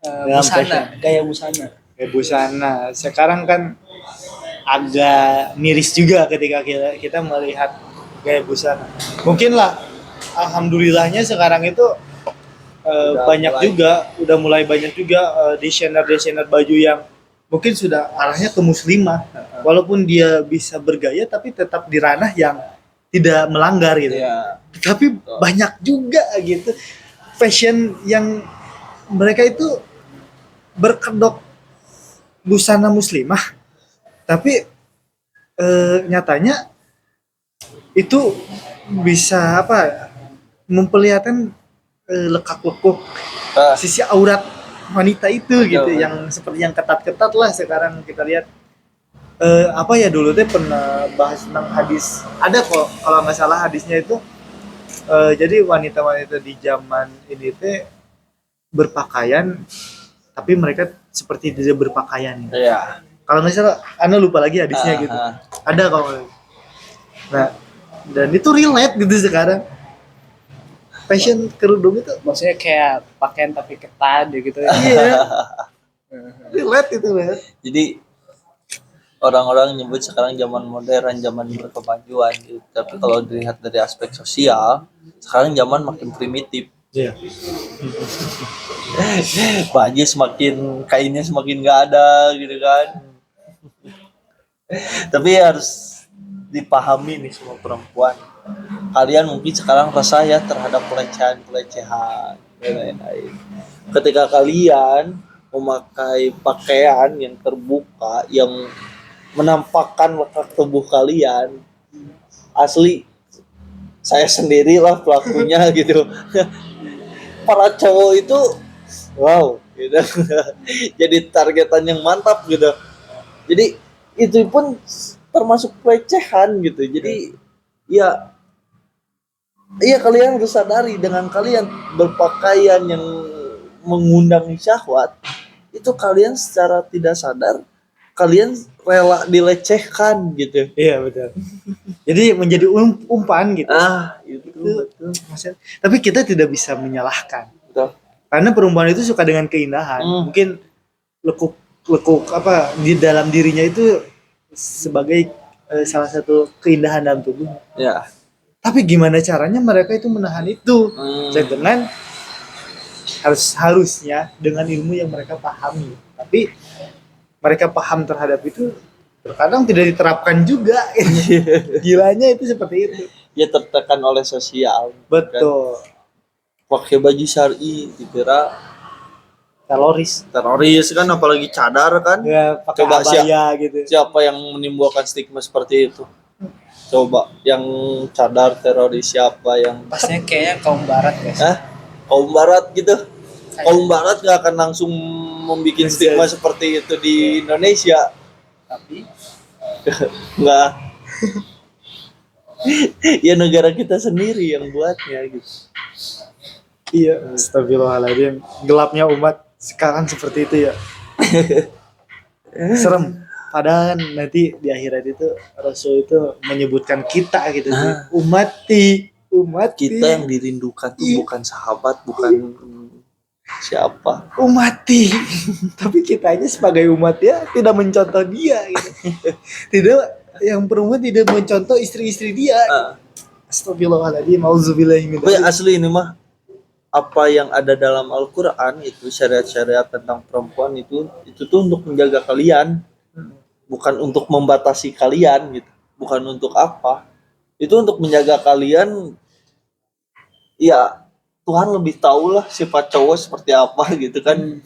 Dalam Busana, fashion. gaya busana. Kayak busana. Sekarang kan agak miris juga ketika kita melihat gaya busana. Mungkin lah, alhamdulillahnya sekarang itu banyak mulai. juga, udah mulai banyak juga desainer baju yang mungkin sudah arahnya ke muslimah. Walaupun dia bisa bergaya, tapi tetap di ranah yang tidak melanggar gitu. Iya. Tapi banyak juga gitu fashion yang mereka itu berkedok busana muslimah, tapi nyatanya itu bisa apa memperlihatkan lekak-lekuk sisi aurat wanita itu gitu, Betul. yang seperti yang ketat-ketat lah sekarang kita lihat. Apa ya dulu teh pernah bahas tentang hadis, ada kok kalau nggak salah hadisnya itu jadi wanita-wanita di zaman ini teh berpakaian tapi mereka seperti tidak berpakaian. Iya. Kalau nggak salah, Anda lupa lagi hadisnya gitu. Ada kalau nggak. Nah, dan itu relate gitu sekarang. Fashion kerudung itu, Maksudnya kayak pakaian tapi ketat gitu. iya, relate itu kan. Jadi orang-orang nyebut sekarang zaman modern, zaman berkemajuan gitu. Tapi kalau dilihat dari aspek sosial, sekarang zaman makin primitif. Iya. baju semakin kainnya semakin nggak ada gitu kan. Tapi harus dipahami nih semua perempuan. Kalian mungkin sekarang resah ya terhadap pelecehan dan lain-lain. Ketika kalian memakai pakaian yang terbuka yang menampakkan letak tubuh kalian, asli saya sendirilah pelakunya gitu. Para cowok itu wow gitu. Jadi targetan yang mantap gitu. Jadi itu pun termasuk pelecehan gitu. Jadi ya kalian harus sadari dengan kalian berpakaian yang mengundang syahwat, itu kalian secara tidak sadar kalian rela dilecehkan gitu. Iya betul. Jadi menjadi umpan gitu. Itu Betul. Maksudnya, tapi kita tidak bisa menyalahkan. betul. Karena perempuan itu suka dengan keindahan. Mungkin lekuk apa di dalam dirinya itu sebagai salah satu keindahan dalam tubuh. Ya. Tapi gimana caranya mereka itu menahan itu? Dengan harusnya dengan ilmu yang mereka pahami. Tapi mereka paham terhadap itu terkadang tidak diterapkan juga. Gilanya itu seperti itu. Ya tertekan oleh sosial. Betul. Kan? Pakai baju syar'i dikira teroris kan, apalagi cadar kan. Ya pakai Coba abaya gitu. Siapa yang menimbulkan stigma seperti itu? Coba yang cadar teroris siapa yang Pastinya kayaknya kaum barat guys. kaum barat gitu. Kaum barat gak akan langsung membuat stigma seperti itu di Indonesia. Tapi Nggak. Ya negara kita sendiri yang buatnya gitu. Iya, astagfirullahaladzim. Gelapnya umat sekarang seperti itu ya. Serem. Padahal nanti di akhirat itu Rasul itu menyebutkan kita gitu sih. Umat Kita yang dirindukan tuh bukan sahabat, bukan siapa. umati. Tapi kita aja sebagai umat ya tidak mencontoh dia gitu. Tidak, yang perempuan tidak mencontoh istri-istri dia. Astagfirullahaladzim, auzubillahi min Tapi dzalik. asli ini mah apa yang ada dalam Al-Quran itu syariat-syariat tentang perempuan itu tuh untuk menjaga kalian, bukan untuk membatasi kalian gitu, bukan untuk apa, itu untuk menjaga kalian. Ya Tuhan lebih tahu lah sifat cowok seperti apa gitu kan.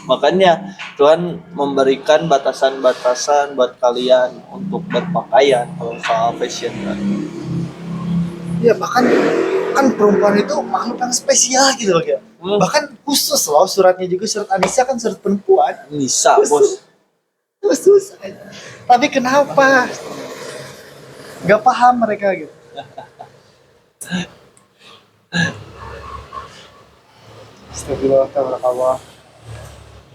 Makanya Tuhan memberikan batasan-batasan buat kalian untuk berpakaian kalau soal fashion kan. Ya bahkan kan perempuan itu makhluk yang spesial gitu loh ya. Bahkan khusus loh suratnya juga, surat An-Nisa kan surat perempuan. Nisa bos. Khusus aja. Tapi kenapa? Gak paham mereka gitu. Astagfirullah.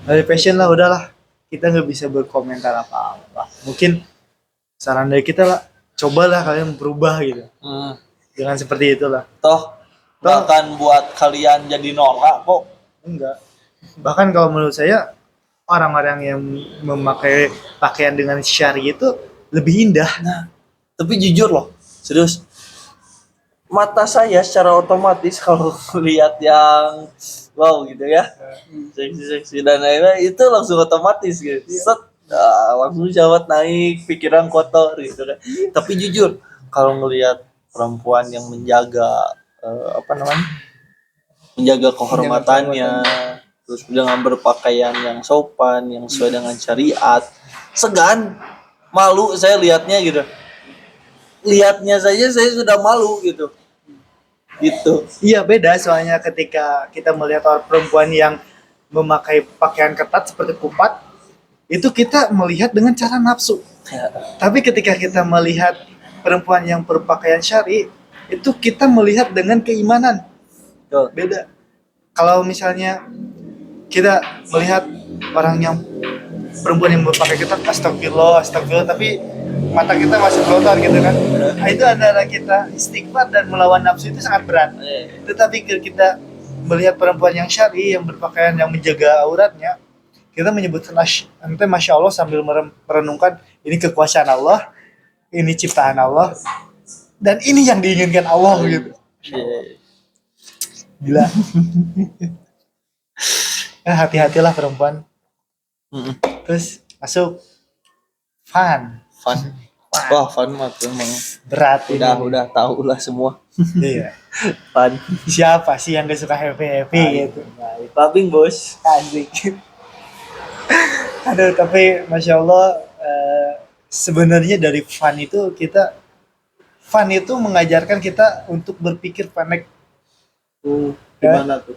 Dari passion lah udahlah. Kita nggak bisa berkomentar apa-apa. Mungkin saran dari kita lah, cobalah kalian berubah gitu. Jangan seperti itulah. Toh akan buat kalian jadi norak kok. Enggak. Bahkan kalau menurut saya orang-orang yang memakai pakaian dengan syari itu lebih indah. Tapi jujur loh, serius, mata saya secara otomatis kalau lihat yang wow gitu ya, seksi-seksi dan lain-lain, itu langsung otomatis gitu. Set, langsung syahwat naik, pikiran kotor gitu kan. Tapi jujur, kalau ngelihat perempuan yang menjaga menjaga kehormatannya, terus dengan berpakaian yang sopan, yang sesuai dengan syariat, segan, malu saya lihatnya gitu. Lihatnya saja saya sudah malu gitu. Iya, beda soalnya ketika kita melihat orang perempuan yang memakai pakaian ketat seperti kupat, itu kita melihat dengan cara nafsu. Tapi ketika kita melihat perempuan yang berpakaian syari, itu kita melihat dengan keimanan. Beda. Kalau misalnya kita melihat orang yang perempuan yang berpakaian ketat, astagfirullah, tapi mata kita masih kotor gitu kan. Nah, itu antara kita istighfar dan melawan nafsu itu sangat berat. Tetapi kita melihat perempuan yang syar'i yang berpakaian yang menjaga auratnya, kita menyebutkan nanti masya Allah sambil merenungkan ini kekuasaan Allah, ini ciptaan Allah, dan ini yang diinginkan Allah gitu. Gila. Hati-hatilah perempuan. Mm-mm. Terus masuk fun. Fun. Wah, fun mah tuh emang Berat ini. udah tahu lah semua. Iya. Fun. Siapa sih yang gak suka happy gitu? Clubbing bos. Asik. Aduh, tapi Masya Allah, sebenarnya dari fun itu mengajarkan kita untuk berpikir pendek. Gimana tuh?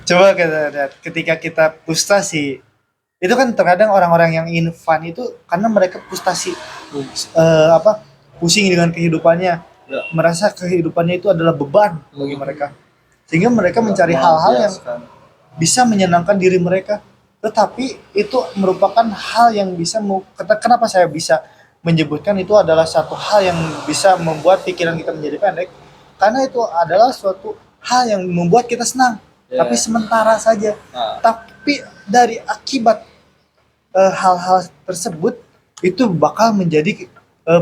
Coba kita lihat, ketika kita frustasi, itu kan terkadang orang-orang yang ingin fun itu karena mereka frustasi, pusing dengan kehidupannya, Ya. merasa kehidupannya itu adalah beban bagi mereka, sehingga mereka mencari hal-hal yang bisa menyenangkan diri mereka. Tetapi itu merupakan hal yang kenapa saya bisa menyebutkan itu adalah satu hal yang bisa membuat pikiran kita menjadi pendek, karena itu adalah suatu hal yang membuat kita senang, tapi sementara saja. Tapi dari akibat hal-hal tersebut itu bakal menjadi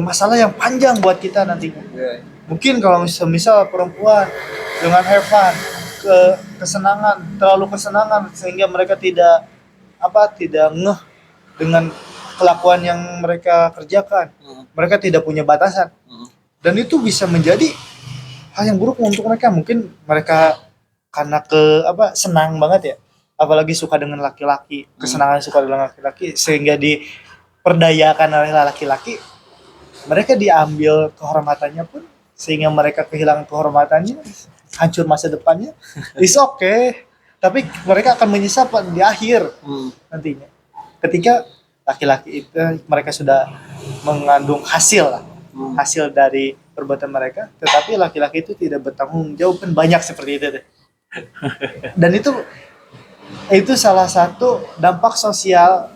masalah yang panjang buat kita nantinya. Mungkin kalau misal perempuan dengan have fun, terlalu kesenangan sehingga mereka tidak ngeh dengan kelakuan yang mereka kerjakan. Mereka tidak punya batasan. Dan itu bisa menjadi hal yang buruk untuk mereka. Mungkin mereka karena senang banget ya, apalagi suka dengan laki-laki, kesenangan suka dengan laki-laki, sehingga diperdayakan oleh laki-laki, mereka diambil kehormatannya pun, sehingga mereka kehilangan kehormatannya, hancur masa depannya. It's okay, tapi mereka akan menyesal di akhir nantinya, ketika laki-laki itu mereka sudah mengandung hasil dari perbuatan mereka, tetapi laki-laki itu tidak bertanggung jawab. Kan banyak seperti itu deh. Dan itu salah satu dampak sosial,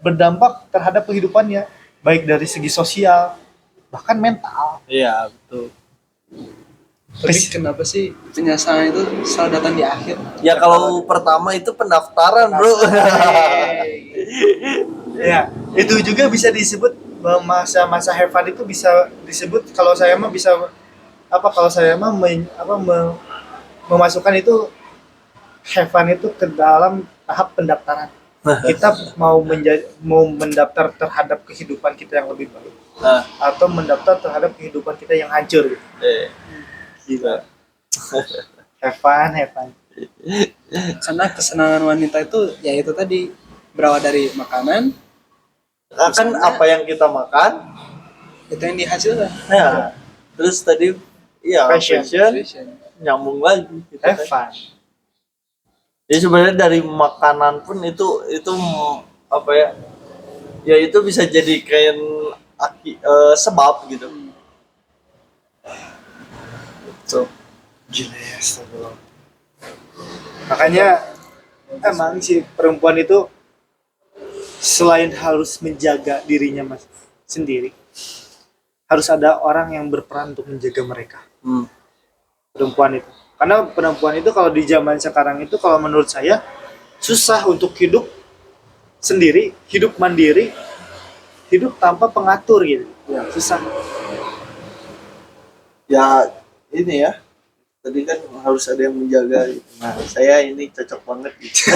berdampak terhadap kehidupannya, baik dari segi sosial bahkan mental. Iya, betul. Tapi kenapa sih penyesalan itu selalu datang di akhir? Ya kalau pertama itu pendaftaran, bro. Ya, itu juga bisa disebut masa-masa have fun itu bisa disebut, kalau saya mah memasukkan itu have fun itu ke dalam tahap pendaftaran. Kita mau mendaftar terhadap kehidupan kita yang lebih baik, atau mendaftar terhadap kehidupan kita yang hancur gitu. Gitu. Have fun. Karena kesenangan wanita itu ya itu tadi, berawal dari makanan, Kan apa yang kita makan, itu yang dihasilkan. ya. Terus tadi Fashion. nyambung lagi gitu Have kan. fun. Jadi sebenarnya dari makanan pun itu apa ya? Ya itu bisa jadi kayak sebab gitu. So, Jelas, makanya emang si perempuan itu selain harus menjaga dirinya sendiri, harus ada orang yang berperan untuk menjaga mereka. Perempuan itu, karena perempuan itu kalau di zaman sekarang itu, kalau menurut saya susah untuk hidup sendiri, hidup mandiri, hidup tanpa pengatur gitu. Ya, susah. ya ini ya. Tadi kan harus ada yang menjaga. Nah, saya ini cocok banget gitu.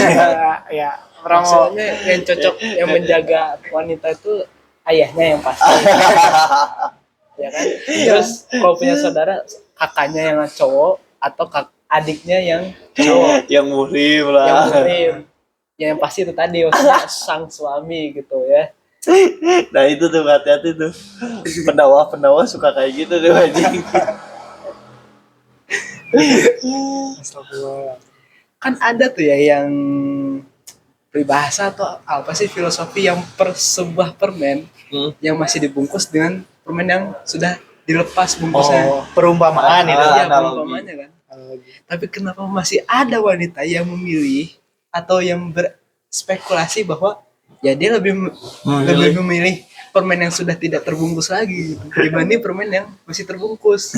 Ya, Maksudnya yang cocok yang menjaga wanita itu ayahnya yang pasti. Ya kan? Terus kalau punya saudara, kakaknya yang cowok atau adiknya yang cowok. Yang muhrim lah. Yang muhrim. Ya, yang pasti itu tadi, maksudnya sang suami gitu ya. Nah itu tuh hati-hati tuh. Pendawa suka kayak gitu tuh anjing. Kan ada tuh ya yang peribahasa atau apa sih, filosofi yang sebuah permen yang masih dibungkus dengan permen yang sudah dilepas bungkusnya. Perumpamaan itu. Iya, analogi. perumpamannya kan. Tapi kenapa masih ada wanita yang memilih atau yang berspekulasi bahwa ya dia lebih memilih permen yang sudah tidak terbungkus lagi gitu, dibanding permen yang masih terbungkus.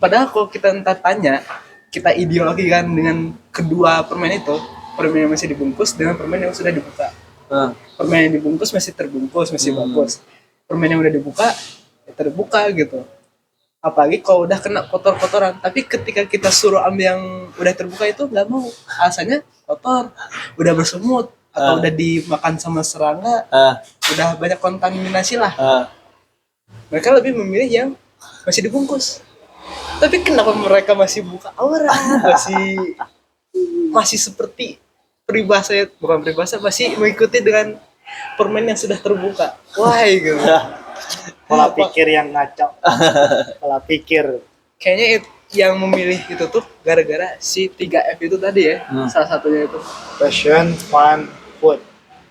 Padahal kalau kita tanya, kita ideologi kan dengan kedua permen itu, permen yang masih dibungkus dengan permen yang sudah dibuka. Permen yang dibungkus masih terbungkus, masih bagus. Permen yang udah dibuka, ya terbuka gitu. apalagi kalau udah kena kotor-kotoran. Tapi ketika kita suruh ambil yang udah terbuka itu nggak mau, alasannya kotor, udah bersemut atau udah dimakan sama serangga, udah banyak kontaminasi lah. Mereka lebih memilih yang masih dibungkus. Tapi kenapa mereka masih buka aura, masih seperti peribahasa masih mengikuti dengan permen yang sudah terbuka. Why gitu. Pola pikir yang ngaco. Pola pikir. Kayaknya yang memilih itu tuh gara-gara si 3F itu tadi ya. Salah satunya itu Passion, fun, food.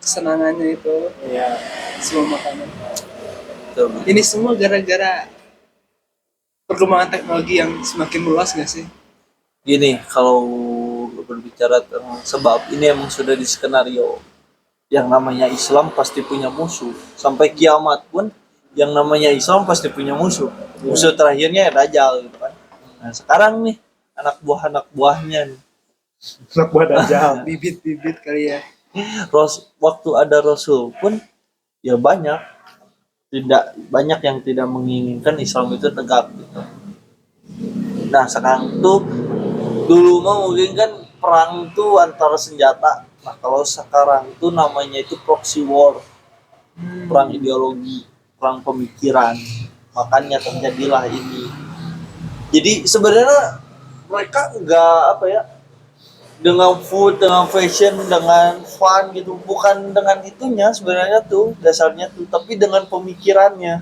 kesenangannya itu Iya. semua makanan. Betul. Ini semua gara-gara perkembangan teknologi yang semakin meluas nggak sih? Gini, kalau berbicara tentang sebab, ini emang sudah di skenario. Yang namanya Islam pasti punya musuh. Sampai kiamat pun yang namanya Islam pasti punya musuh. Musuh terakhirnya ya Dajjal gitu kan. Nah, sekarang nih anak buahnya nih. Anak buah Dajjal. Bibit-bibit kali ya. Waktu ada Rasul pun ya banyak yang tidak menginginkan Islam itu tegak gitu. Nah, sekarang tuh dulu mah mungkin kan perang tuh antara senjata. Nah, kalau sekarang tuh namanya itu proxy war. Perang ideologi, perang pemikiran. Makanya terjadilah ini. Jadi sebenarnya mereka enggak dengan food, dengan fashion, dengan fun gitu, bukan dengan itunya sebenarnya tuh dasarnya tuh, tapi dengan pemikirannya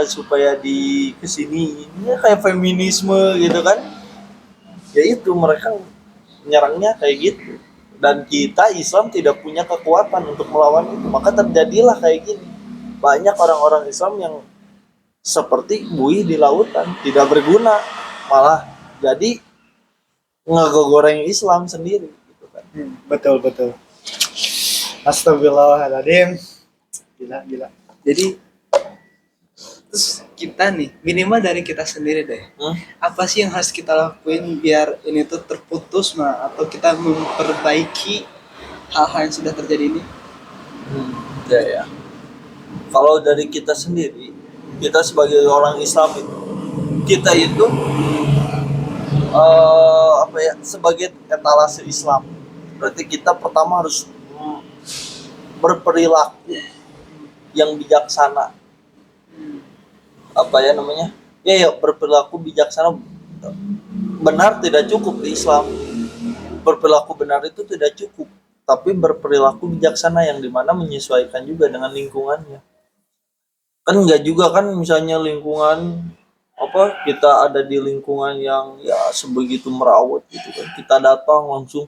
supaya di kesini ini kayak feminisme gitu kan, ya itu mereka menyerangnya kayak gitu, dan kita Islam tidak punya kekuatan untuk melawan itu, maka terjadilah kayak gini. Banyak orang-orang Islam yang seperti buih di lautan, tidak berguna, malah jadi ngegoreng Islam sendiri gitu kan. Betul. Astagfirullahaladzim. Gila. Jadi terus kita nih minimal dari kita sendiri deh. Apa sih yang harus kita lakuin biar ini tuh terputus atau kita memperbaiki hal-hal yang sudah terjadi ini? Ya. Kalau dari kita sendiri, kita sebagai orang Islam kita itu sebagai etalase Islam. Berarti kita pertama harus berperilaku yang bijaksana. Berperilaku bijaksana benar tidak cukup di Islam. Berperilaku benar itu tidak cukup, tapi berperilaku bijaksana yang dimana menyesuaikan juga dengan lingkungannya. Kan enggak juga kan, misalnya lingkungan kita ada di lingkungan yang ya sebegitu merawat gitu kan, kita datang langsung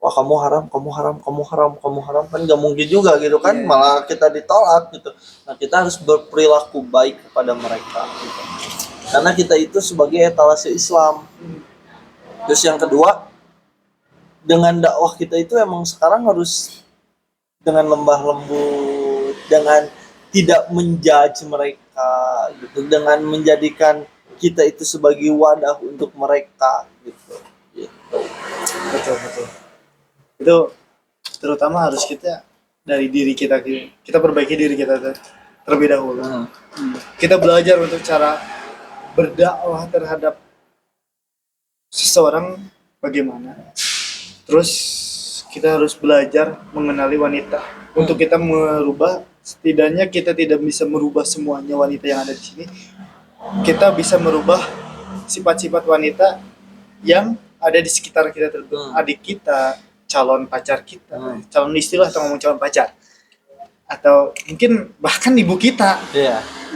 wah kamu haram kan nggak mungkin juga gitu kan, malah kita ditolak gitu. Nah, kita harus berperilaku baik kepada mereka gitu, karena kita itu sebagai etalase Islam. Terus yang kedua, dengan dakwah kita itu emang sekarang harus dengan lembah lembut, dengan tidak menjudge mereka gitu, dengan menjadikan kita itu sebagai wadah untuk mereka gitu. Betul. Itu terutama harus kita dari diri kita perbaiki diri kita terlebih dahulu. Kita belajar untuk cara berdakwah terhadap seseorang bagaimana. Terus kita harus belajar mengenali wanita untuk kita merubah. Setidaknya kita tidak bisa merubah semuanya wanita yang ada di sini. Kita bisa merubah sifat-sifat wanita yang ada di sekitar kita terutama adik kita, calon pacar kita, calon istri lah, atau ngomong calon pacar, atau mungkin bahkan ibu kita.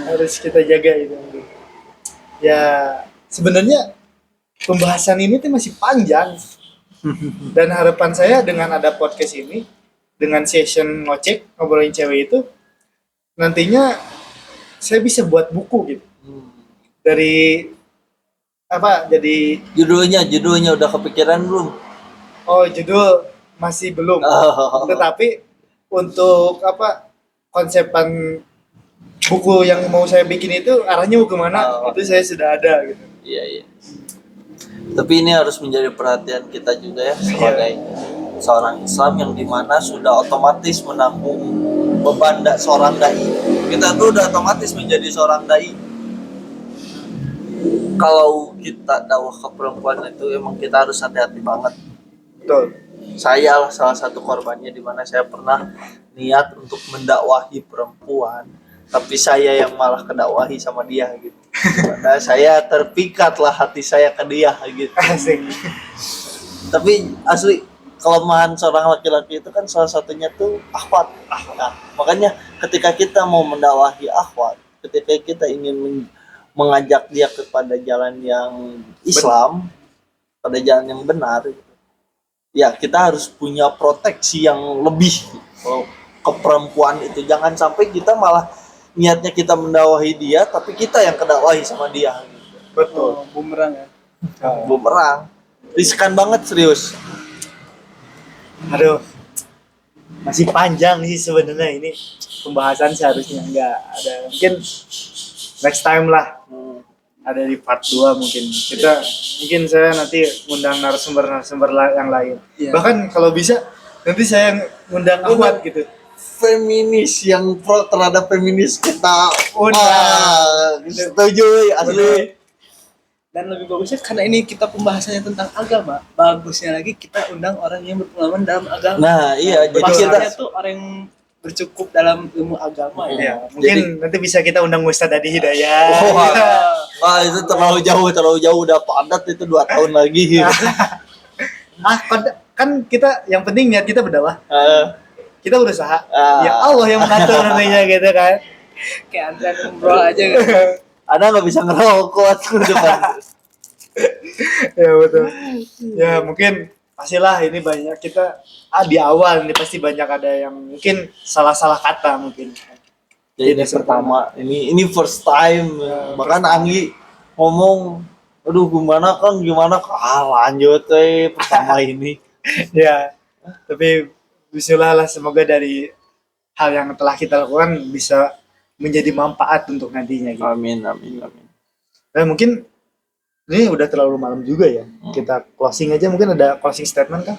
Harus kita jaga itu. Ya sebenarnya pembahasan ini tuh masih panjang. Dan harapan saya dengan ada podcast ini, dengan session ngocek ngobrolin cewek itu, nantinya saya bisa buat buku gitu. Dari jadi judulnya udah kepikiran belum? Oh, judul masih belum. Tetapi untuk konsepan buku yang mau saya bikin itu arahnya mau kemana, itu saya sudah ada gitu. Iya. Tapi ini harus menjadi perhatian kita juga ya, sebagai seorang Islam yang dimana sudah otomatis menanggung beban seorang dai. Kita tuh udah otomatis menjadi seorang dai. kalau kita dakwah ke perempuan itu emang kita harus hati-hati banget. Betul. Saya lah salah satu korbannya, di mana saya pernah niat untuk mendakwahi perempuan, tapi saya yang malah kedakwahi sama dia gitu. Dimana saya terpikat lah hati saya ke dia gitu. Asik. Tapi asli kelemahan seorang laki-laki itu kan salah satunya tuh akhwat. Nah, makanya ketika kita mau mendakwahi akhwat, ketika kita ingin mengajak dia kepada jalan yang Islam, pada jalan yang benar, ya kita harus punya proteksi yang lebih ke perempuan itu. Jangan sampai kita malah niatnya kita mendakwahi dia, tapi kita yang kedakwahi sama dia. Betul. Bumerang ya. Bumerang. Riskan banget serius. Aduh, masih panjang sih sebenarnya ini pembahasan, seharusnya nggak ada. Mungkin next time lah, ada di part 2 mungkin. Mungkin saya nanti ngundang narasumber yang lain. Iya. Bahkan kalau bisa nanti saya ngundang Ahmad gitu. Feminis yang pro terhadap feminis kita. Setuju asli. Dan lebih bagusnya karena ini kita pembahasannya tentang agama, bagusnya lagi kita undang orang yang berpengalaman dalam agama. Nah, iya, jadi Maksudnya kita tuh orang yang bercukup dalam ilmu agama ya. Ya, mungkin nanti bisa kita undang Ustadz Adi Hidayah. wah, itu terlalu jauh udah padat itu 2 tahun lagi. Kan kita yang penting niat kita berdakwah. Kita berusaha. Ya Allah yang mengatur nantinya gitu kan. Kayak antrian umroh aja gitu. Anda nggak bisa ngerokok tuh depan. Ya betul. Ya mungkin pastilah ini banyak kita di awal ini pasti banyak ada yang mungkin salah-salah kata mungkin. Jadi ini pertama, ini first time. Bahkan Anggi ngomong, aduh gimana lanjut pertama ini. Ya, tapi bismillah lah, semoga dari hal yang telah kita lakukan bisa menjadi manfaat untuk nantinya gitu. Amin. Dan mungkin ini udah terlalu malam juga ya. Kita closing aja, mungkin ada closing statement kan?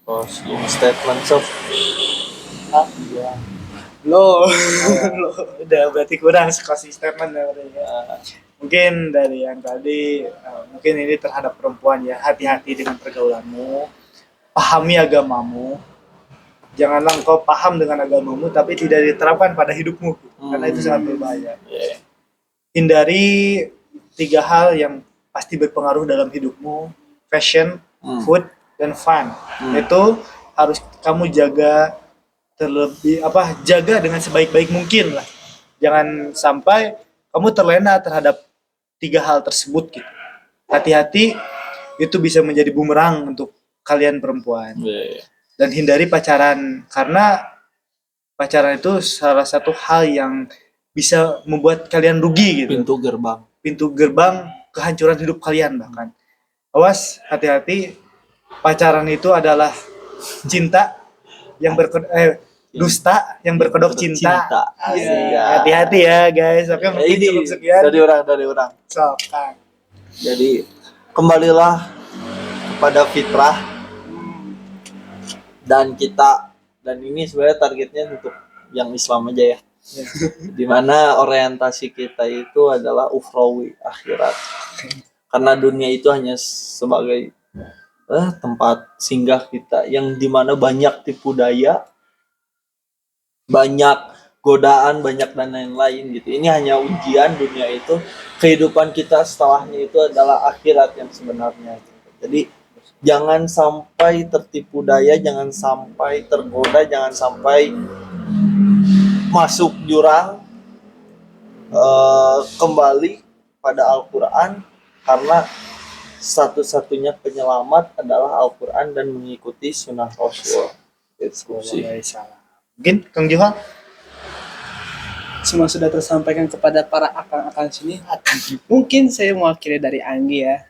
Closing statement sob. Iya. Loh. Udah berarti kurang closing statement ya. Mungkin dari yang tadi, mungkin ini terhadap perempuan ya, hati-hati dengan pergaulanmu, pahami agamamu. Janganlah engkau paham dengan agamamu tapi tidak diterapkan pada hidupmu, karena itu sangat berbahaya. Hindari 3 hal yang pasti berpengaruh dalam hidupmu: fashion, food, dan fun. Itu harus kamu jaga jaga dengan sebaik-baik mungkin lah. Jangan sampai kamu terlena terhadap 3 hal tersebut gitu. Hati-hati, itu bisa menjadi bumerang untuk kalian perempuan. Dan hindari pacaran, karena pacaran itu salah satu hal yang bisa membuat kalian rugi gitu. Pintu gerbang kehancuran hidup kalian bahkan. Awas, hati-hati, pacaran itu adalah cinta yang dusta yang berkedok cinta. Iya. Hati-hati ya guys. Oke, mungkin cukup sekian. Dari orang. Sokan. Jadi kembalilah kepada fitrah. Dan ini sebenarnya targetnya untuk yang Islam aja ya. Dimana orientasi kita itu adalah ukhrawi, akhirat. Karena dunia itu hanya sebagai tempat singgah kita, yang dimana banyak tipu daya, banyak godaan, banyak dan lain-lain gitu. Ini hanya ujian dunia itu. Kehidupan kita setelahnya itu adalah akhirat yang sebenarnya. Jadi jangan sampai tertipu daya, jangan sampai tergoda, jangan sampai masuk jurang. Kembali pada Al-Quran, karena satu-satunya penyelamat adalah Al-Quran dan mengikuti sunnah Rasul. Mungkin Kang Johan? Semua sudah tersampaikan kepada para akang-akang sini. Mungkin saya mewakili dari Anggi ya.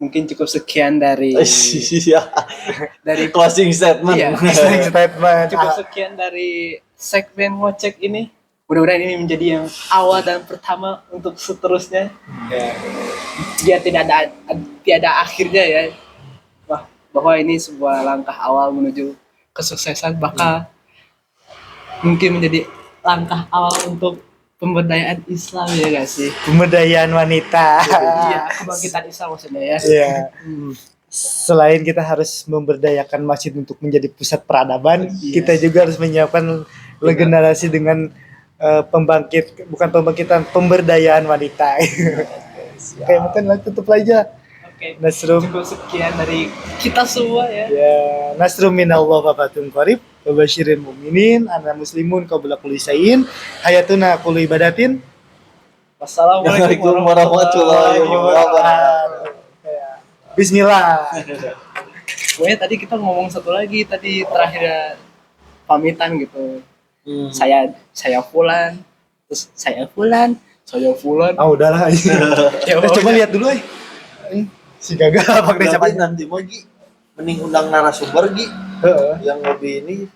Mungkin cukup sekian dari closing statement. Iya. Closing statement. Cukup sekian dari segmen ngocek ini. Mudah-mudahan ini menjadi yang awal dan pertama untuk seterusnya. Biar tidak ada akhirnya ya. Bahwa ini sebuah langkah awal menuju kesuksesan, bakal mungkin menjadi langkah awal untuk pemberdayaan Islam ya gak sih? Pemberdayaan wanita. Iya, kebangkitan Islam maksudnya ya. Iya. Selain kita harus memberdayakan masjid untuk menjadi pusat peradaban, kita juga harus menyiapkan regenerasi dengan bukan pembangkitan, pemberdayaan wanita. Oke, mungkin lah tutup aja. Oke. Nasrum. Cukup sekian dari kita semua ya. Ya, nasrum minallah wa fatun qarib wa basyirin mu'minin ana muslimun qabla kulli syai'in hayatuna kullu ibadatin. Wassalamualaikum warahmatullahi wabarakatuh. Bismillah. Pokoknya tadi kita ngomong satu lagi tadi terakhir pamitan gitu. Saya Fulan, terus saya Fulan. Ah udahlah. Ya, Coba lihat dulu si gagal pakai Berarti siapa. nanti mau Gi mending undang narasumber Gi Heeh. yang lebih ini